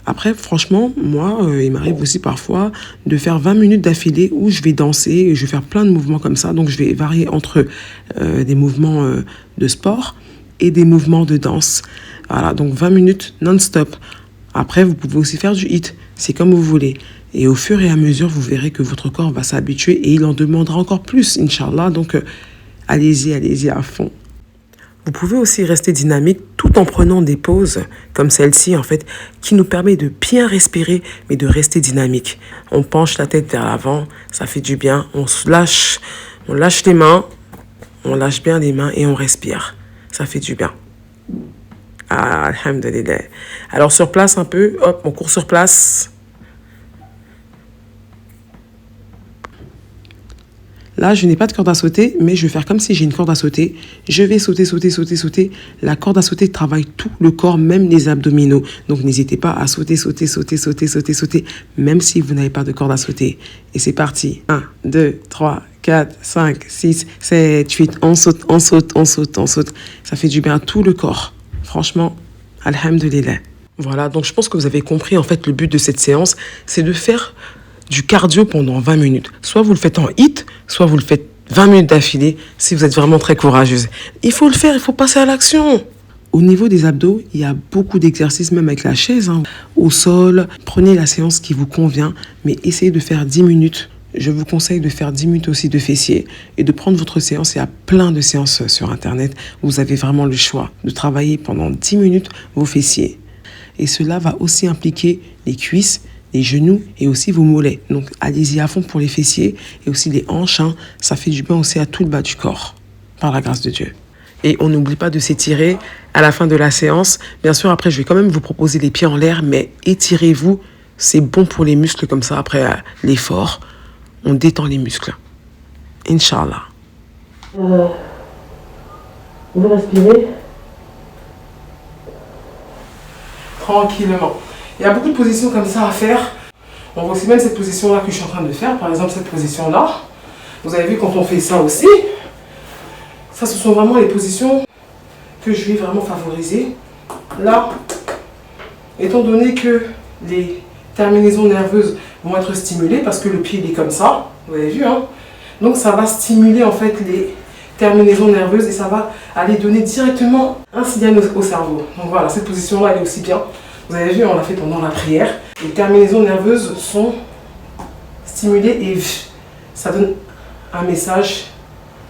Après, franchement, moi, il m'arrive aussi parfois de faire 20 minutes d'affilée où je vais danser et je vais faire plein de mouvements comme ça. Donc, je vais varier entre des mouvements de sport et des mouvements de danse. Voilà, donc 20 minutes non-stop. Après, vous pouvez aussi faire du HIIT. C'est comme vous voulez. Et au fur et à mesure, vous verrez que votre corps va s'habituer et il en demandera encore plus, Inch'Allah. Donc, allez-y à fond. Vous pouvez aussi rester dynamique tout en prenant des pauses comme celle-ci, en fait, qui nous permet de bien respirer, mais de rester dynamique. On penche la tête vers l'avant, ça fait du bien. On lâche les mains, on lâche bien les mains et on respire. Ça fait du bien. Ah, alhamdulillah. Alors, sur place un peu, hop, on court sur place. Là, je n'ai pas de corde à sauter, mais je vais faire comme si j'ai une corde à sauter. Je vais sauter. La corde à sauter travaille tout le corps, même les abdominaux. Donc, n'hésitez pas à sauter, même si vous n'avez pas de corde à sauter. Et c'est parti. 1, 2, 3, 4, 5, 6, 7, 8. On saute. Ça fait du bien à tout le corps. Franchement, alhamdulillah. Voilà, donc je pense que vous avez compris, en fait, le but de cette séance, c'est de faire du cardio pendant 20 minutes. Soit vous le faites en HIIT, soit vous le faites 20 minutes d'affilée si vous êtes vraiment très courageuse. Il faut le faire, il faut passer à l'action. Au niveau des abdos, il y a beaucoup d'exercices, même avec la chaise, au sol. Prenez la séance qui vous convient, mais essayez de faire 10 minutes. Je vous conseille de faire 10 minutes aussi de fessiers et de prendre votre séance. Il y a plein de séances sur Internet. Vous avez vraiment le choix de travailler pendant 10 minutes vos fessiers. Et cela va aussi impliquer les cuisses, les genoux et aussi vos mollets. Donc, allez-y à fond pour les fessiers et aussi les hanches. Ça fait du bien aussi à tout le bas du corps, par la grâce de Dieu. Et on n'oublie pas de s'étirer à la fin de la séance. Bien sûr, après, je vais quand même vous proposer les pieds en l'air, mais étirez-vous. C'est bon pour les muscles comme ça. Après l'effort, on détend les muscles. Inch'Allah. Vous respirez tranquillement. Il y a beaucoup de positions comme ça à faire. On voit aussi même cette position-là que je suis en train de faire. Par exemple, cette position-là. Vous avez vu quand on fait ça aussi. Ça, ce sont vraiment les positions que je vais vraiment favoriser. Là, étant donné que les terminaisons nerveuses vont être stimulées parce que le pied il est comme ça. Vous avez vu, Donc, ça va stimuler en fait les terminaisons nerveuses et ça va aller donner directement un signal au cerveau. Donc voilà, cette position-là, elle est aussi bien. Vous avez vu, on l'a fait pendant la prière. Les terminaisons nerveuses sont stimulées et ça donne un message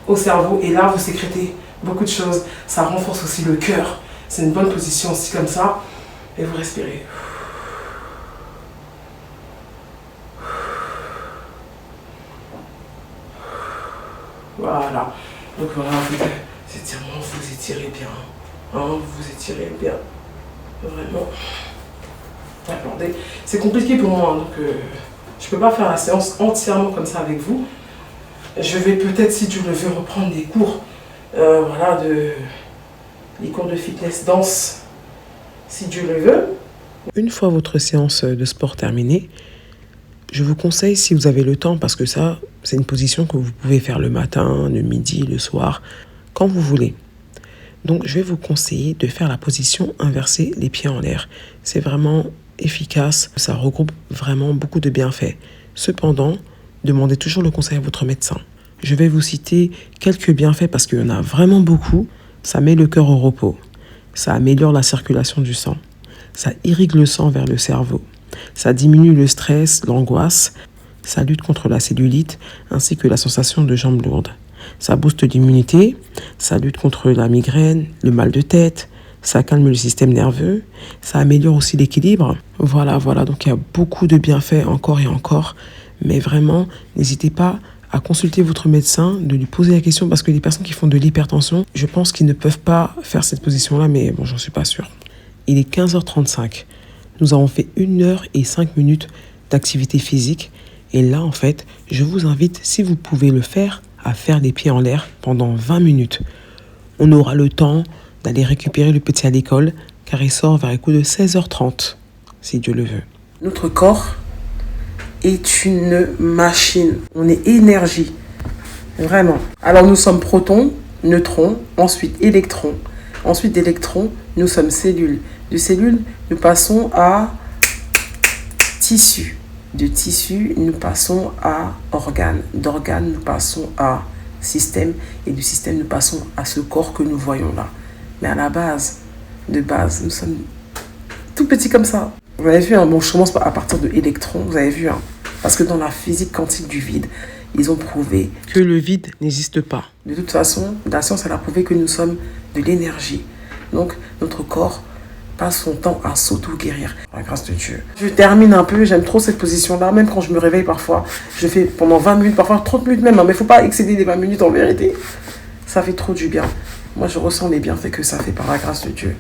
au cerveau. Et là, vous sécrétez beaucoup de choses. Ça renforce aussi le cœur. C'est une bonne position aussi comme ça. Et vous respirez. Voilà. Donc voilà, ces étirements, vous étirez bien. Vous étirez bien. Vraiment. Attendez, c'est compliqué pour moi, donc je ne peux pas faire la séance entièrement comme ça avec vous. Je vais peut-être, si Dieu le veut, reprendre des cours, les cours de fitness danse, si Dieu le veut. Une fois votre séance de sport terminée, je vous conseille, si vous avez le temps, parce que ça, c'est une position que vous pouvez faire le matin, le midi, le soir, quand vous voulez. Donc, je vais vous conseiller de faire la position inversée, les pieds en l'air. C'est vraiment efficace, ça regroupe vraiment beaucoup de bienfaits. Cependant, demandez toujours le conseil à votre médecin. Je vais vous citer quelques bienfaits parce qu'il y en a vraiment beaucoup. Ça met le cœur au repos, ça améliore la circulation du sang, ça irrigue le sang vers le cerveau, ça diminue le stress, l'angoisse, ça lutte contre la cellulite ainsi que la sensation de jambes lourdes. Ça booste l'immunité, ça lutte contre la migraine, le mal de tête, ça calme le système nerveux, ça améliore aussi l'équilibre. Voilà, donc il y a beaucoup de bienfaits encore et encore, mais vraiment, n'hésitez pas à consulter votre médecin, de lui poser la question, parce que les personnes qui font de l'hypertension, je pense qu'ils ne peuvent pas faire cette position-là, mais bon, j'en suis pas sûre. Il est 15h35. Nous avons fait 1h05 d'activité physique, et là, en fait, je vous invite, si vous pouvez le faire, à faire les pieds en l'air pendant 20 minutes. On aura le temps d'aller récupérer le petit à l'école, car il sort vers les coups de 16h30, si Dieu le veut. Notre corps est une machine. On est énergie. Vraiment. Alors, nous sommes protons, neutrons, ensuite électrons. Ensuite d'électrons, nous sommes cellules. De cellules, nous passons à tissus. De tissus, nous passons à organes. D'organes, nous passons à système. Et du système, nous passons à ce corps que nous voyons là. Mais à la base, nous sommes tout petits comme ça. Vous avez vu, bon, je commence à partir de électrons, vous avez vu, parce que dans la physique quantique du vide, ils ont prouvé que le vide n'existe pas. De toute façon, la science, elle a prouvé que nous sommes de l'énergie. Donc, notre corps passe son temps à s'auto-guérir, par la grâce de Dieu. Je termine un peu, j'aime trop cette position-là, même quand je me réveille parfois. Je fais pendant 20 minutes, parfois 30 minutes même, mais il ne faut pas excéder les 20 minutes en vérité. Ça fait trop du bien. Moi, je ressens les bienfaits que ça fait par la grâce de Dieu.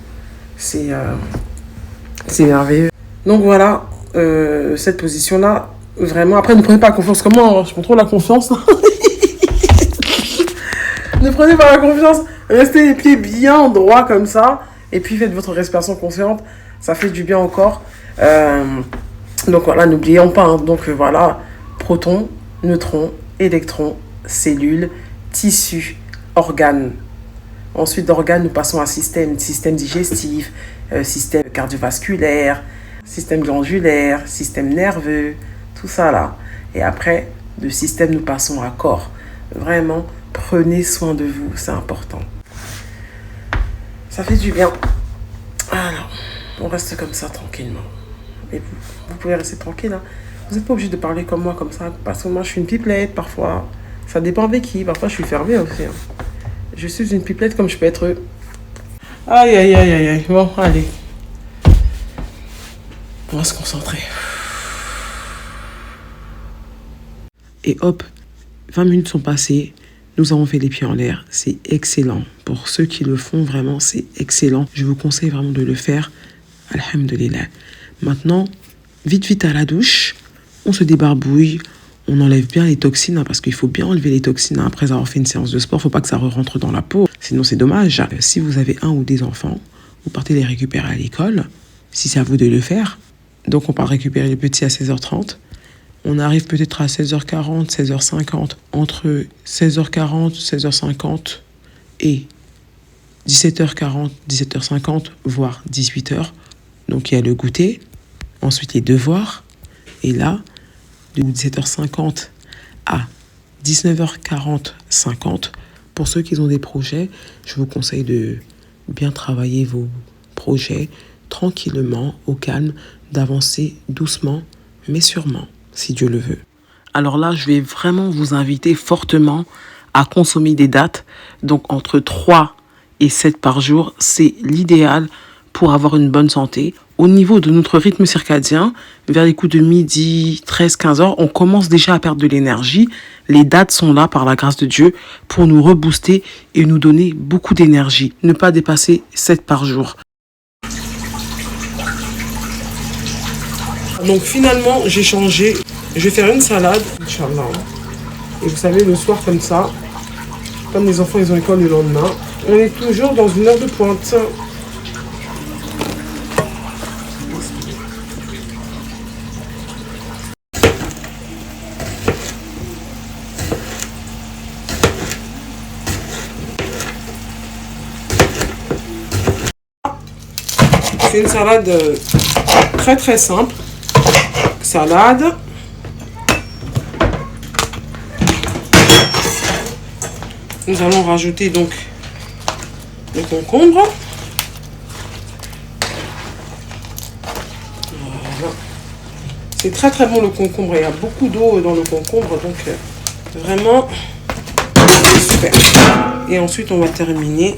C'est merveilleux. Donc voilà, cette position-là, vraiment, après ne prenez pas confiance comme moi, je prends trop la confiance. Ne prenez pas la confiance, restez les pieds bien droits comme ça, et puis faites votre respiration consciente, ça fait du bien au corps. Donc voilà, n'oublions pas, donc voilà, protons, neutrons, électrons, cellules, tissus, organes. Ensuite d'organes, nous passons à système digestif, système cardiovasculaire, système glandulaire, système nerveux, tout ça là. Et après, de système, nous passons à corps. Vraiment, prenez soin de vous, c'est important. Ça fait du bien. Alors, on reste comme ça tranquillement. Et vous pouvez rester tranquille. Hein. Vous n'êtes pas obligé de parler comme moi, comme ça. Parce que moi, je suis une pipelette parfois. Ça dépend avec qui. Parfois, je suis fermée aussi. Hein. Je suis une pipelette comme je peux être. Aïe. Bon, allez. On va se concentrer. Et hop, 20 minutes sont passées. Nous avons fait les pieds en l'air. C'est excellent. Pour ceux qui le font, vraiment, c'est excellent. Je vous conseille vraiment de le faire. Alhamdulillah. Maintenant, vite à la douche. On se débarbouille. On enlève bien les toxines, parce qu'il faut bien enlever les toxines après avoir fait une séance de sport. Il ne faut pas que ça rentre dans la peau. Sinon, c'est dommage. Si vous avez un ou des enfants, vous partez les récupérer à l'école. Si c'est à vous de le faire. Donc, on part récupérer les petits à 16h30. On arrive peut-être à 16h40, 16h50. Entre 16h40, 16h50 et 17h40, 17h50, voire 18h. Donc, il y a le goûter. Ensuite, les devoirs. Et là, de 17h50 à 19h40, 50. Pour ceux qui ont des projets, je vous conseille de bien travailler vos projets tranquillement, au calme, d'avancer doucement, mais sûrement, si Dieu le veut. Alors là, je vais vraiment vous inviter fortement à consommer des dattes. Donc entre 3 et 7 par jour, c'est l'idéal pour avoir une bonne santé. Au niveau de notre rythme circadien, vers les coups de midi, 13-15 heures, on commence déjà à perdre de l'énergie. Les dates sont là, par la grâce de Dieu, pour nous rebooster et nous donner beaucoup d'énergie. Ne pas dépasser 7 par jour. Donc finalement, j'ai changé. Je vais faire une salade. Inch'Allah. Et vous savez, le soir comme ça, comme les enfants ils ont école le lendemain, on est toujours dans une heure de pointe. C'est une salade très très simple. Salade. Nous allons rajouter donc le concombre. Voilà. C'est très très bon le concombre. Il y a beaucoup d'eau dans le concombre, donc vraiment super. Et ensuite on va terminer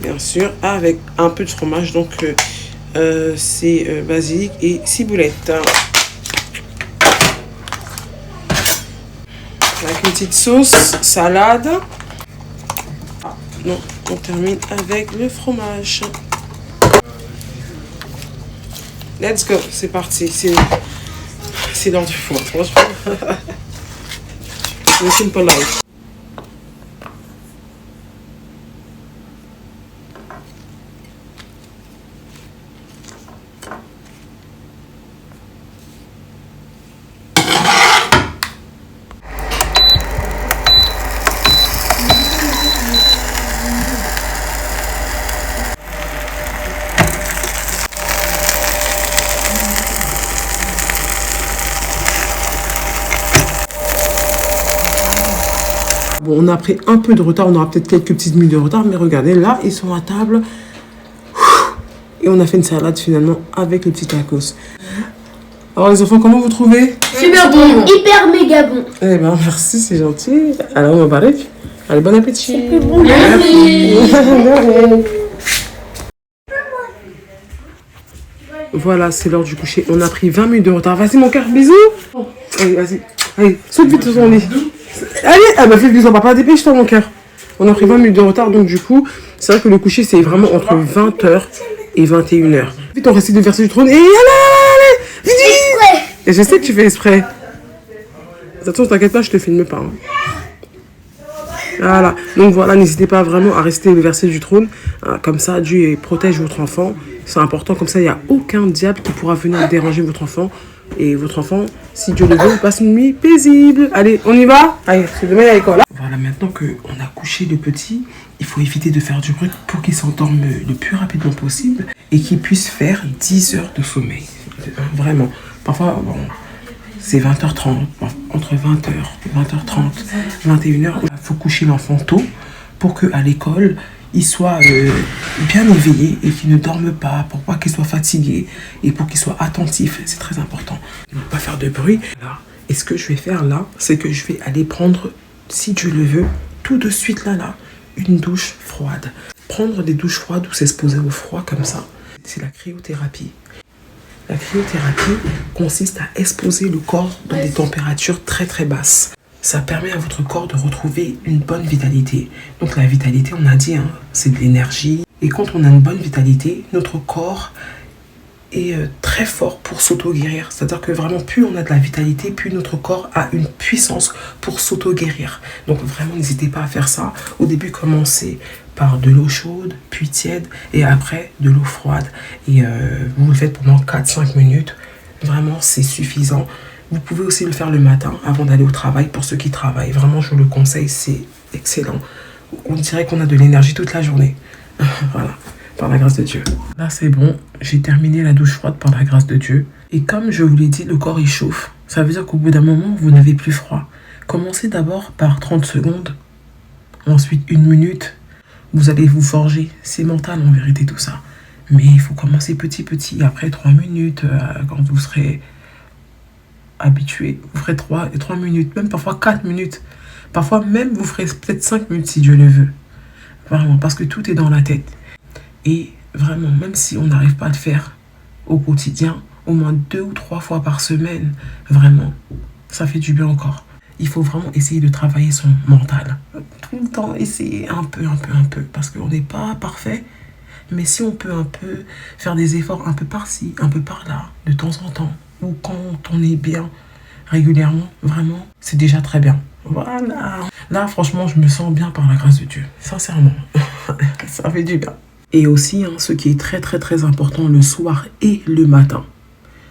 bien sûr avec un peu de fromage. Donc c'est basilic et ciboulette. Avec une petite sauce, salade. Ah, non, on termine avec le fromage. Let's go, c'est parti. C'est l'heure du four, franchement. Le simple life. Bon, on a pris un peu de retard, on aura peut-être quelques petites minutes de retard, mais regardez, là, ils sont à table. Et on a fait une salade finalement avec le petit tacos. Alors les enfants, comment vous trouvez? Super bon. Hyper méga bon. Eh ben merci, c'est gentil. Alors on va parler. Allez, bon appétit. C'est bon. Merci. Voilà, c'est l'heure du coucher. On a pris 20 minutes de retard. Vas-y mon cœur, bisous. Allez, vas-y. Allez, saute vite sur son lit. Allez, ah bah fais bisous, papa, dépêche-toi mon cœur. On a pris 20 minutes de retard, donc du coup, c'est vrai que le coucher, c'est vraiment entre 20h et 21h. Vite, on récite le verset du trône. Et allez, vite, vite. Et je sais que tu fais exprès. Attention, t'inquiète pas, je te filme pas. Hein. Voilà, donc voilà, n'hésitez pas vraiment à rester le verset du trône. Comme ça, Dieu protège votre enfant. C'est important, comme ça, il n'y a aucun diable qui pourra venir déranger votre enfant. Et votre enfant, si Dieu le veut, passe une nuit paisible. Allez, on y va? Allez, parce que demain, il y a l'école. Voilà, maintenant qu'on a couché le petit, il faut éviter de faire du bruit pour qu'il s'endorme le plus rapidement possible et qu'il puisse faire 10 heures de sommeil. Vraiment. Parfois, bon, c'est 20h30, entre 20h, 20h30, 21h. Il faut coucher l'enfant tôt pour qu'à l'école, il soit bien éveillé et qu'il ne dorme pas, pour pas qu'il soit fatigué et pour qu'il soit attentif. C'est très important. Ne pas faire de bruit. Là. Et ce que je vais faire là, c'est que je vais aller prendre, si Dieu le veut, tout de suite là, une douche froide. Prendre des douches froides où c'est exposé au froid comme ça, c'est la cryothérapie. La cryothérapie consiste à exposer le corps dans des températures très très basses. Ça permet à votre corps de retrouver une bonne vitalité. Donc la vitalité, on a dit, hein, c'est de l'énergie. Et quand on a une bonne vitalité, notre corps est très fort pour s'auto-guérir. C'est-à-dire que vraiment, plus on a de la vitalité, plus notre corps a une puissance pour s'auto-guérir. Donc vraiment, n'hésitez pas à faire ça. Au début, commencez par de l'eau chaude, puis tiède, et après de l'eau froide. Et vous le faites pendant 4-5 minutes. Vraiment, c'est suffisant. Vous pouvez aussi le faire le matin avant d'aller au travail pour ceux qui travaillent. Vraiment, je vous le conseille, c'est excellent. On dirait qu'on a de l'énergie toute la journée. Voilà, par la grâce de Dieu. Là, c'est bon. J'ai terminé la douche froide par la grâce de Dieu. Et comme je vous l'ai dit, le corps, il chauffe. Ça veut dire qu'au bout d'un moment, vous n'avez plus froid. Commencez d'abord par 30 secondes. Ensuite, 1 minute. Vous allez vous forger. C'est mental, en vérité, tout ça. Mais il faut commencer petit. Après 3 minutes, quand vous serez habitué, vous ferez 3 minutes, même parfois 4 minutes. Parfois même, vous ferez peut-être 5 minutes si Dieu le veut. Vraiment, parce que tout est dans la tête. Et vraiment, même si on n'arrive pas à le faire au quotidien, au moins 2 ou 3 fois par semaine, vraiment, ça fait du bien encore. Il faut vraiment essayer de travailler son mental. Tout le temps, essayer un peu, parce qu'on n'est pas parfait. Mais si on peut un peu faire des efforts un peu par-ci, un peu par-là, de temps en temps, ou quand on est bien régulièrement, vraiment, c'est déjà très bien. Voilà. Là, franchement, je me sens bien par la grâce de Dieu. Sincèrement. Ça fait du bien. Et aussi, ce qui est très, très, très important le soir et le matin,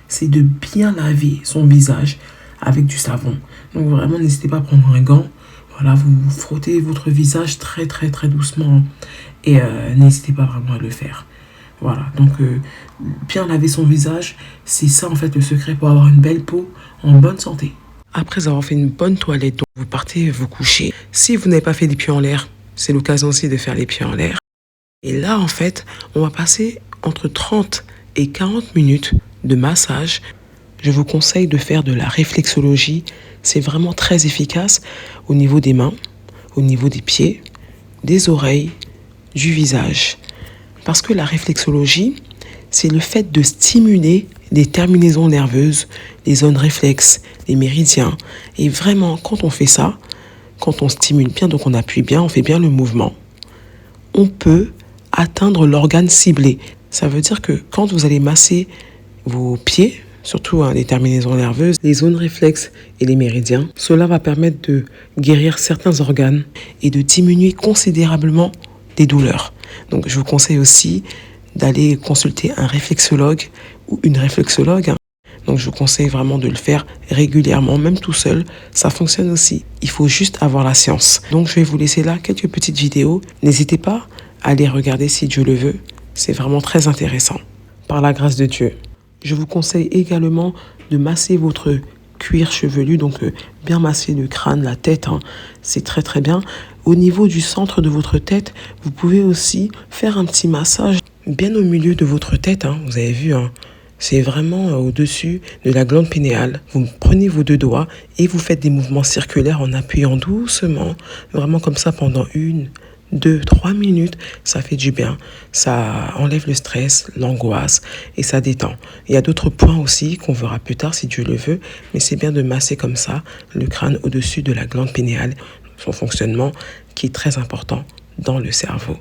c'est de bien laver son visage avec du savon. Donc vraiment, n'hésitez pas à prendre un gant. Voilà, vous frottez votre visage très, très, très doucement. Et n'hésitez pas vraiment à le faire. Voilà, donc bien laver son visage, c'est ça en fait le secret pour avoir une belle peau en bonne santé. Après avoir fait une bonne toilette, donc vous partez vous coucher. Si vous n'avez pas fait les pieds en l'air, c'est l'occasion aussi de faire les pieds en l'air. Et là, en fait, on va passer entre 30 et 40 minutes de massage. Je vous conseille de faire de la réflexologie. C'est vraiment très efficace au niveau des mains, au niveau des pieds, des oreilles, du visage. Parce que la réflexologie, c'est le fait de stimuler les terminaisons nerveuses, les zones réflexes, les méridiens. Et vraiment, quand on fait ça, quand on stimule bien, donc on appuie bien, on fait bien le mouvement, on peut atteindre l'organe ciblé. Ça veut dire que quand vous allez masser vos pieds, surtout les terminaisons nerveuses, les zones réflexes et les méridiens, cela va permettre de guérir certains organes et de diminuer considérablement des douleurs. Donc je vous conseille aussi d'aller consulter un réflexologue ou une réflexologue. Donc je vous conseille vraiment de le faire régulièrement, même tout seul, ça fonctionne aussi. Il faut juste avoir la science. Donc je vais vous laisser là quelques petites vidéos. N'hésitez pas à les regarder si Dieu le veut. C'est vraiment très intéressant. Par la grâce de Dieu. Je vous conseille également de masser votre cuir chevelu, donc bien masser le crâne, la tête, c'est très très bien. Au niveau du centre de votre tête, vous pouvez aussi faire un petit massage bien au milieu de votre tête, vous avez vu, c'est vraiment au-dessus de la glande pénéale. Vous prenez vos deux doigts et vous faites des mouvements circulaires en appuyant doucement, vraiment comme ça pendant 1, 2, 3 minutes, ça fait du bien, ça enlève le stress, l'angoisse et ça détend. Il y a d'autres points aussi qu'on verra plus tard si Dieu le veut, mais c'est bien de masser comme ça le crâne au-dessus de la glande pénéale, son fonctionnement qui est très important dans le cerveau.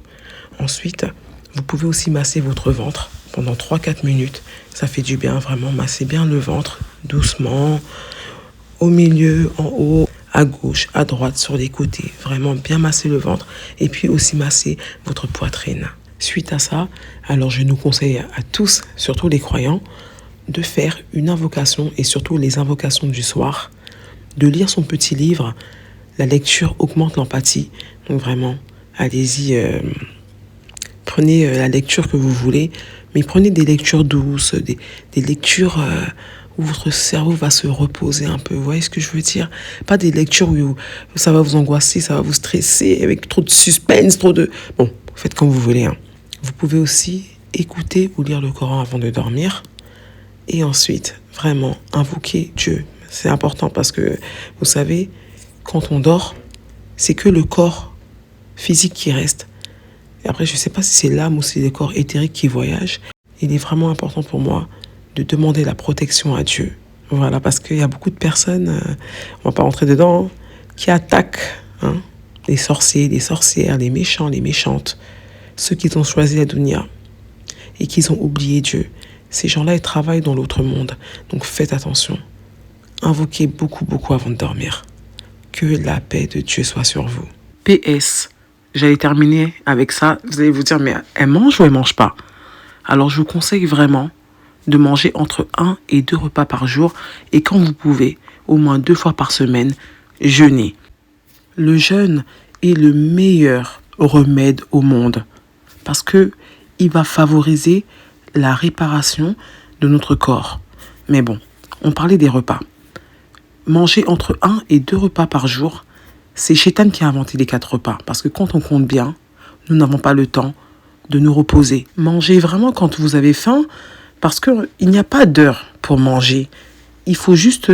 Ensuite, vous pouvez aussi masser votre ventre pendant 3-4 minutes, ça fait du bien, vraiment masser bien le ventre doucement, au milieu, en haut, à gauche, à droite, sur les côtés. Vraiment bien masser le ventre et puis aussi masser votre poitrine. Suite à ça, alors je nous conseille à tous, surtout les croyants, de faire une invocation et surtout les invocations du soir, de lire son petit livre. La lecture augmente l'empathie. Donc vraiment, allez-y, prenez la lecture que vous voulez, mais prenez des lectures douces, des lectures où votre cerveau va se reposer un peu. Vous voyez ce que je veux dire? Pas des lectures où ça va vous angoisser, ça va vous stresser, avec trop de suspense, trop de... Bon, faites comme vous voulez. Vous pouvez aussi écouter ou lire le Coran avant de dormir. Et ensuite, vraiment, invoquer Dieu. C'est important parce que, vous savez, quand on dort, c'est que le corps physique qui reste. Et après, je ne sais pas si c'est l'âme ou si c'est le corps éthérique qui voyage. Il est vraiment important pour moi de demander la protection à Dieu. Voilà, parce qu'il y a beaucoup de personnes, on ne va pas rentrer dedans, qui attaquent les sorciers, les sorcières, les méchants, les méchantes, ceux qui ont choisi la dunya et qui ont oublié Dieu. Ces gens-là, ils travaillent dans l'autre monde. Donc faites attention. Invoquez beaucoup, beaucoup avant de dormir. Que la paix de Dieu soit sur vous. PS, j'allais terminer avec ça. Vous allez vous dire, mais elle mange ou elle mange pas? Alors je vous conseille vraiment de manger entre 1 et 2 repas par jour et quand vous pouvez, au moins 2 fois par semaine, jeûner. Le jeûne est le meilleur remède au monde parce que il va favoriser la réparation de notre corps. Mais bon, on parlait des repas. Manger entre 1 et 2 repas par jour, c'est Shaitan qui a inventé les 4 repas. Parce que quand on compte bien, nous n'avons pas le temps de nous reposer. Mangez vraiment quand vous avez faim, parce qu'il n'y a pas d'heure pour manger. Il faut juste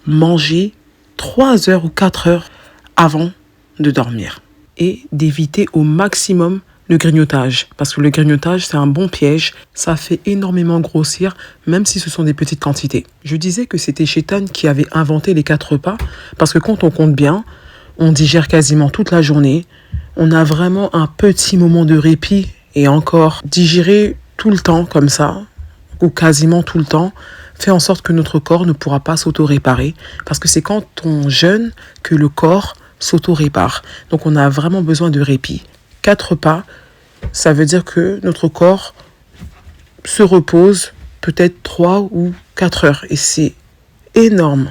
manger 3 heures ou 4 heures avant de dormir. Et d'éviter au maximum le grignotage. Parce que le grignotage, c'est un bon piège. Ça fait énormément grossir, même si ce sont des petites quantités. Je disais que c'était Shaitan qui avait inventé les 4 repas. Parce que quand on compte bien, on digère quasiment toute la journée. On a vraiment un petit moment de répit. Et encore, digérer tout le temps comme ça, ou quasiment tout le temps, fait en sorte que notre corps ne pourra pas s'auto-réparer. Parce que c'est quand on jeûne que le corps s'auto-répare. Donc on a vraiment besoin de répit. 4 repas, ça veut dire que notre corps se repose peut-être 3 ou 4 heures. Et c'est énorme.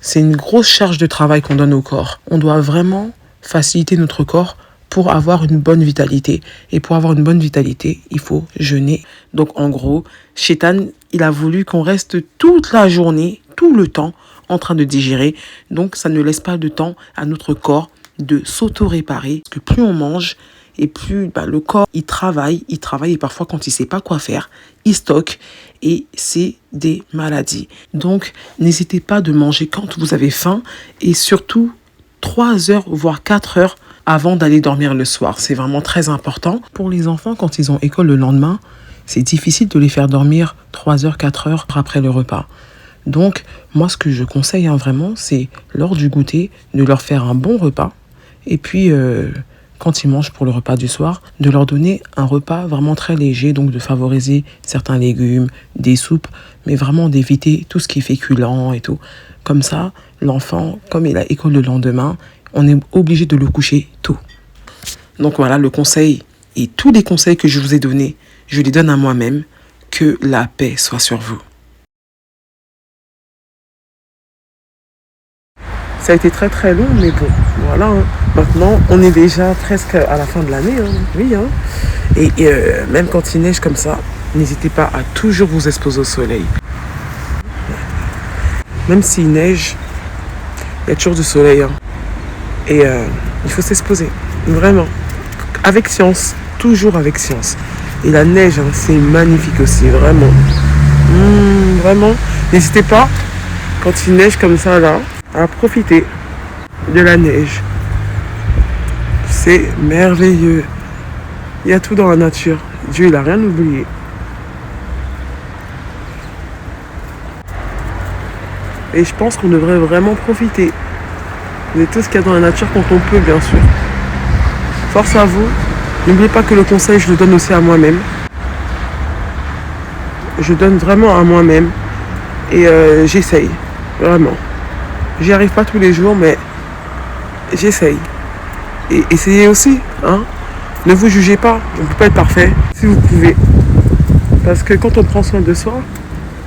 C'est une grosse charge de travail qu'on donne au corps. On doit vraiment faciliter notre corps pour avoir une bonne vitalité. Et pour avoir une bonne vitalité, il faut jeûner. Donc en gros, Shaitan, il a voulu qu'on reste toute la journée, tout le temps, en train de digérer. Donc ça ne laisse pas de temps à notre corps de s'auto-réparer. Parce que plus on mange, et plus le corps, il travaille et parfois quand il ne sait pas quoi faire, il stocke et c'est des maladies. Donc, n'hésitez pas de manger quand vous avez faim et surtout 3 heures, voire 4 heures avant d'aller dormir le soir. C'est vraiment très important. Pour les enfants, quand ils ont école le lendemain, c'est difficile de les faire dormir 3 heures, 4 heures après le repas. Donc, moi, ce que je conseille vraiment, c'est lors du goûter, de leur faire un bon repas et puis... quand ils mangent pour le repas du soir, de leur donner un repas vraiment très léger, donc de favoriser certains légumes, des soupes, mais vraiment d'éviter tout ce qui est féculent et tout. Comme ça, l'enfant, comme il a école le lendemain, on est obligé de le coucher tôt. Donc voilà le conseil et tous les conseils que je vous ai donnés, je les donne à moi-même. Que la paix soit sur vous. Ça a été très très long, mais bon, voilà. Maintenant, on est déjà presque à la fin de l'année. Oui. Et même quand il neige comme ça, n'hésitez pas à toujours vous exposer au soleil. Même s'il neige, il y a toujours du soleil. Et il faut s'exposer, vraiment. Avec science, toujours avec science. Et la neige, c'est magnifique aussi, vraiment. Vraiment, n'hésitez pas, quand il neige comme ça, là, à profiter de la neige. C'est merveilleux. Il y a tout dans la nature. Dieu, il n'a rien oublié. Et je pense qu'on devrait vraiment profiter de tout ce qu'il y a dans la nature quand on peut, bien sûr. Force à vous. N'oubliez pas que le conseil, je le donne aussi à moi-même. Je donne vraiment à moi-même. Et j'essaye. Vraiment. J'y arrive pas tous les jours, mais j'essaye. Et essayez aussi. Ne vous jugez pas. On ne peut pas être parfait. Si vous pouvez. Parce que quand on prend soin de soi,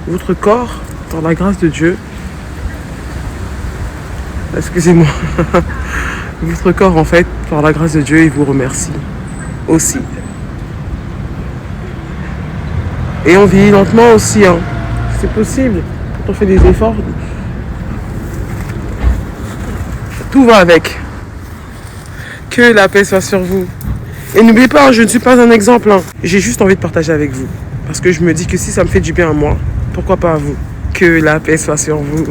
votre corps, par la grâce de Dieu, excusez-moi, votre corps, en fait, par la grâce de Dieu, il vous remercie aussi. Et on vieillit lentement aussi. C'est possible. Quand on fait des efforts, tout va avec. Que la paix soit sur vous. Et n'oubliez pas, je ne suis pas un exemple. J'ai juste envie de partager avec vous. Parce que je me dis que si ça me fait du bien à moi, pourquoi pas à vous. Que la paix soit sur vous.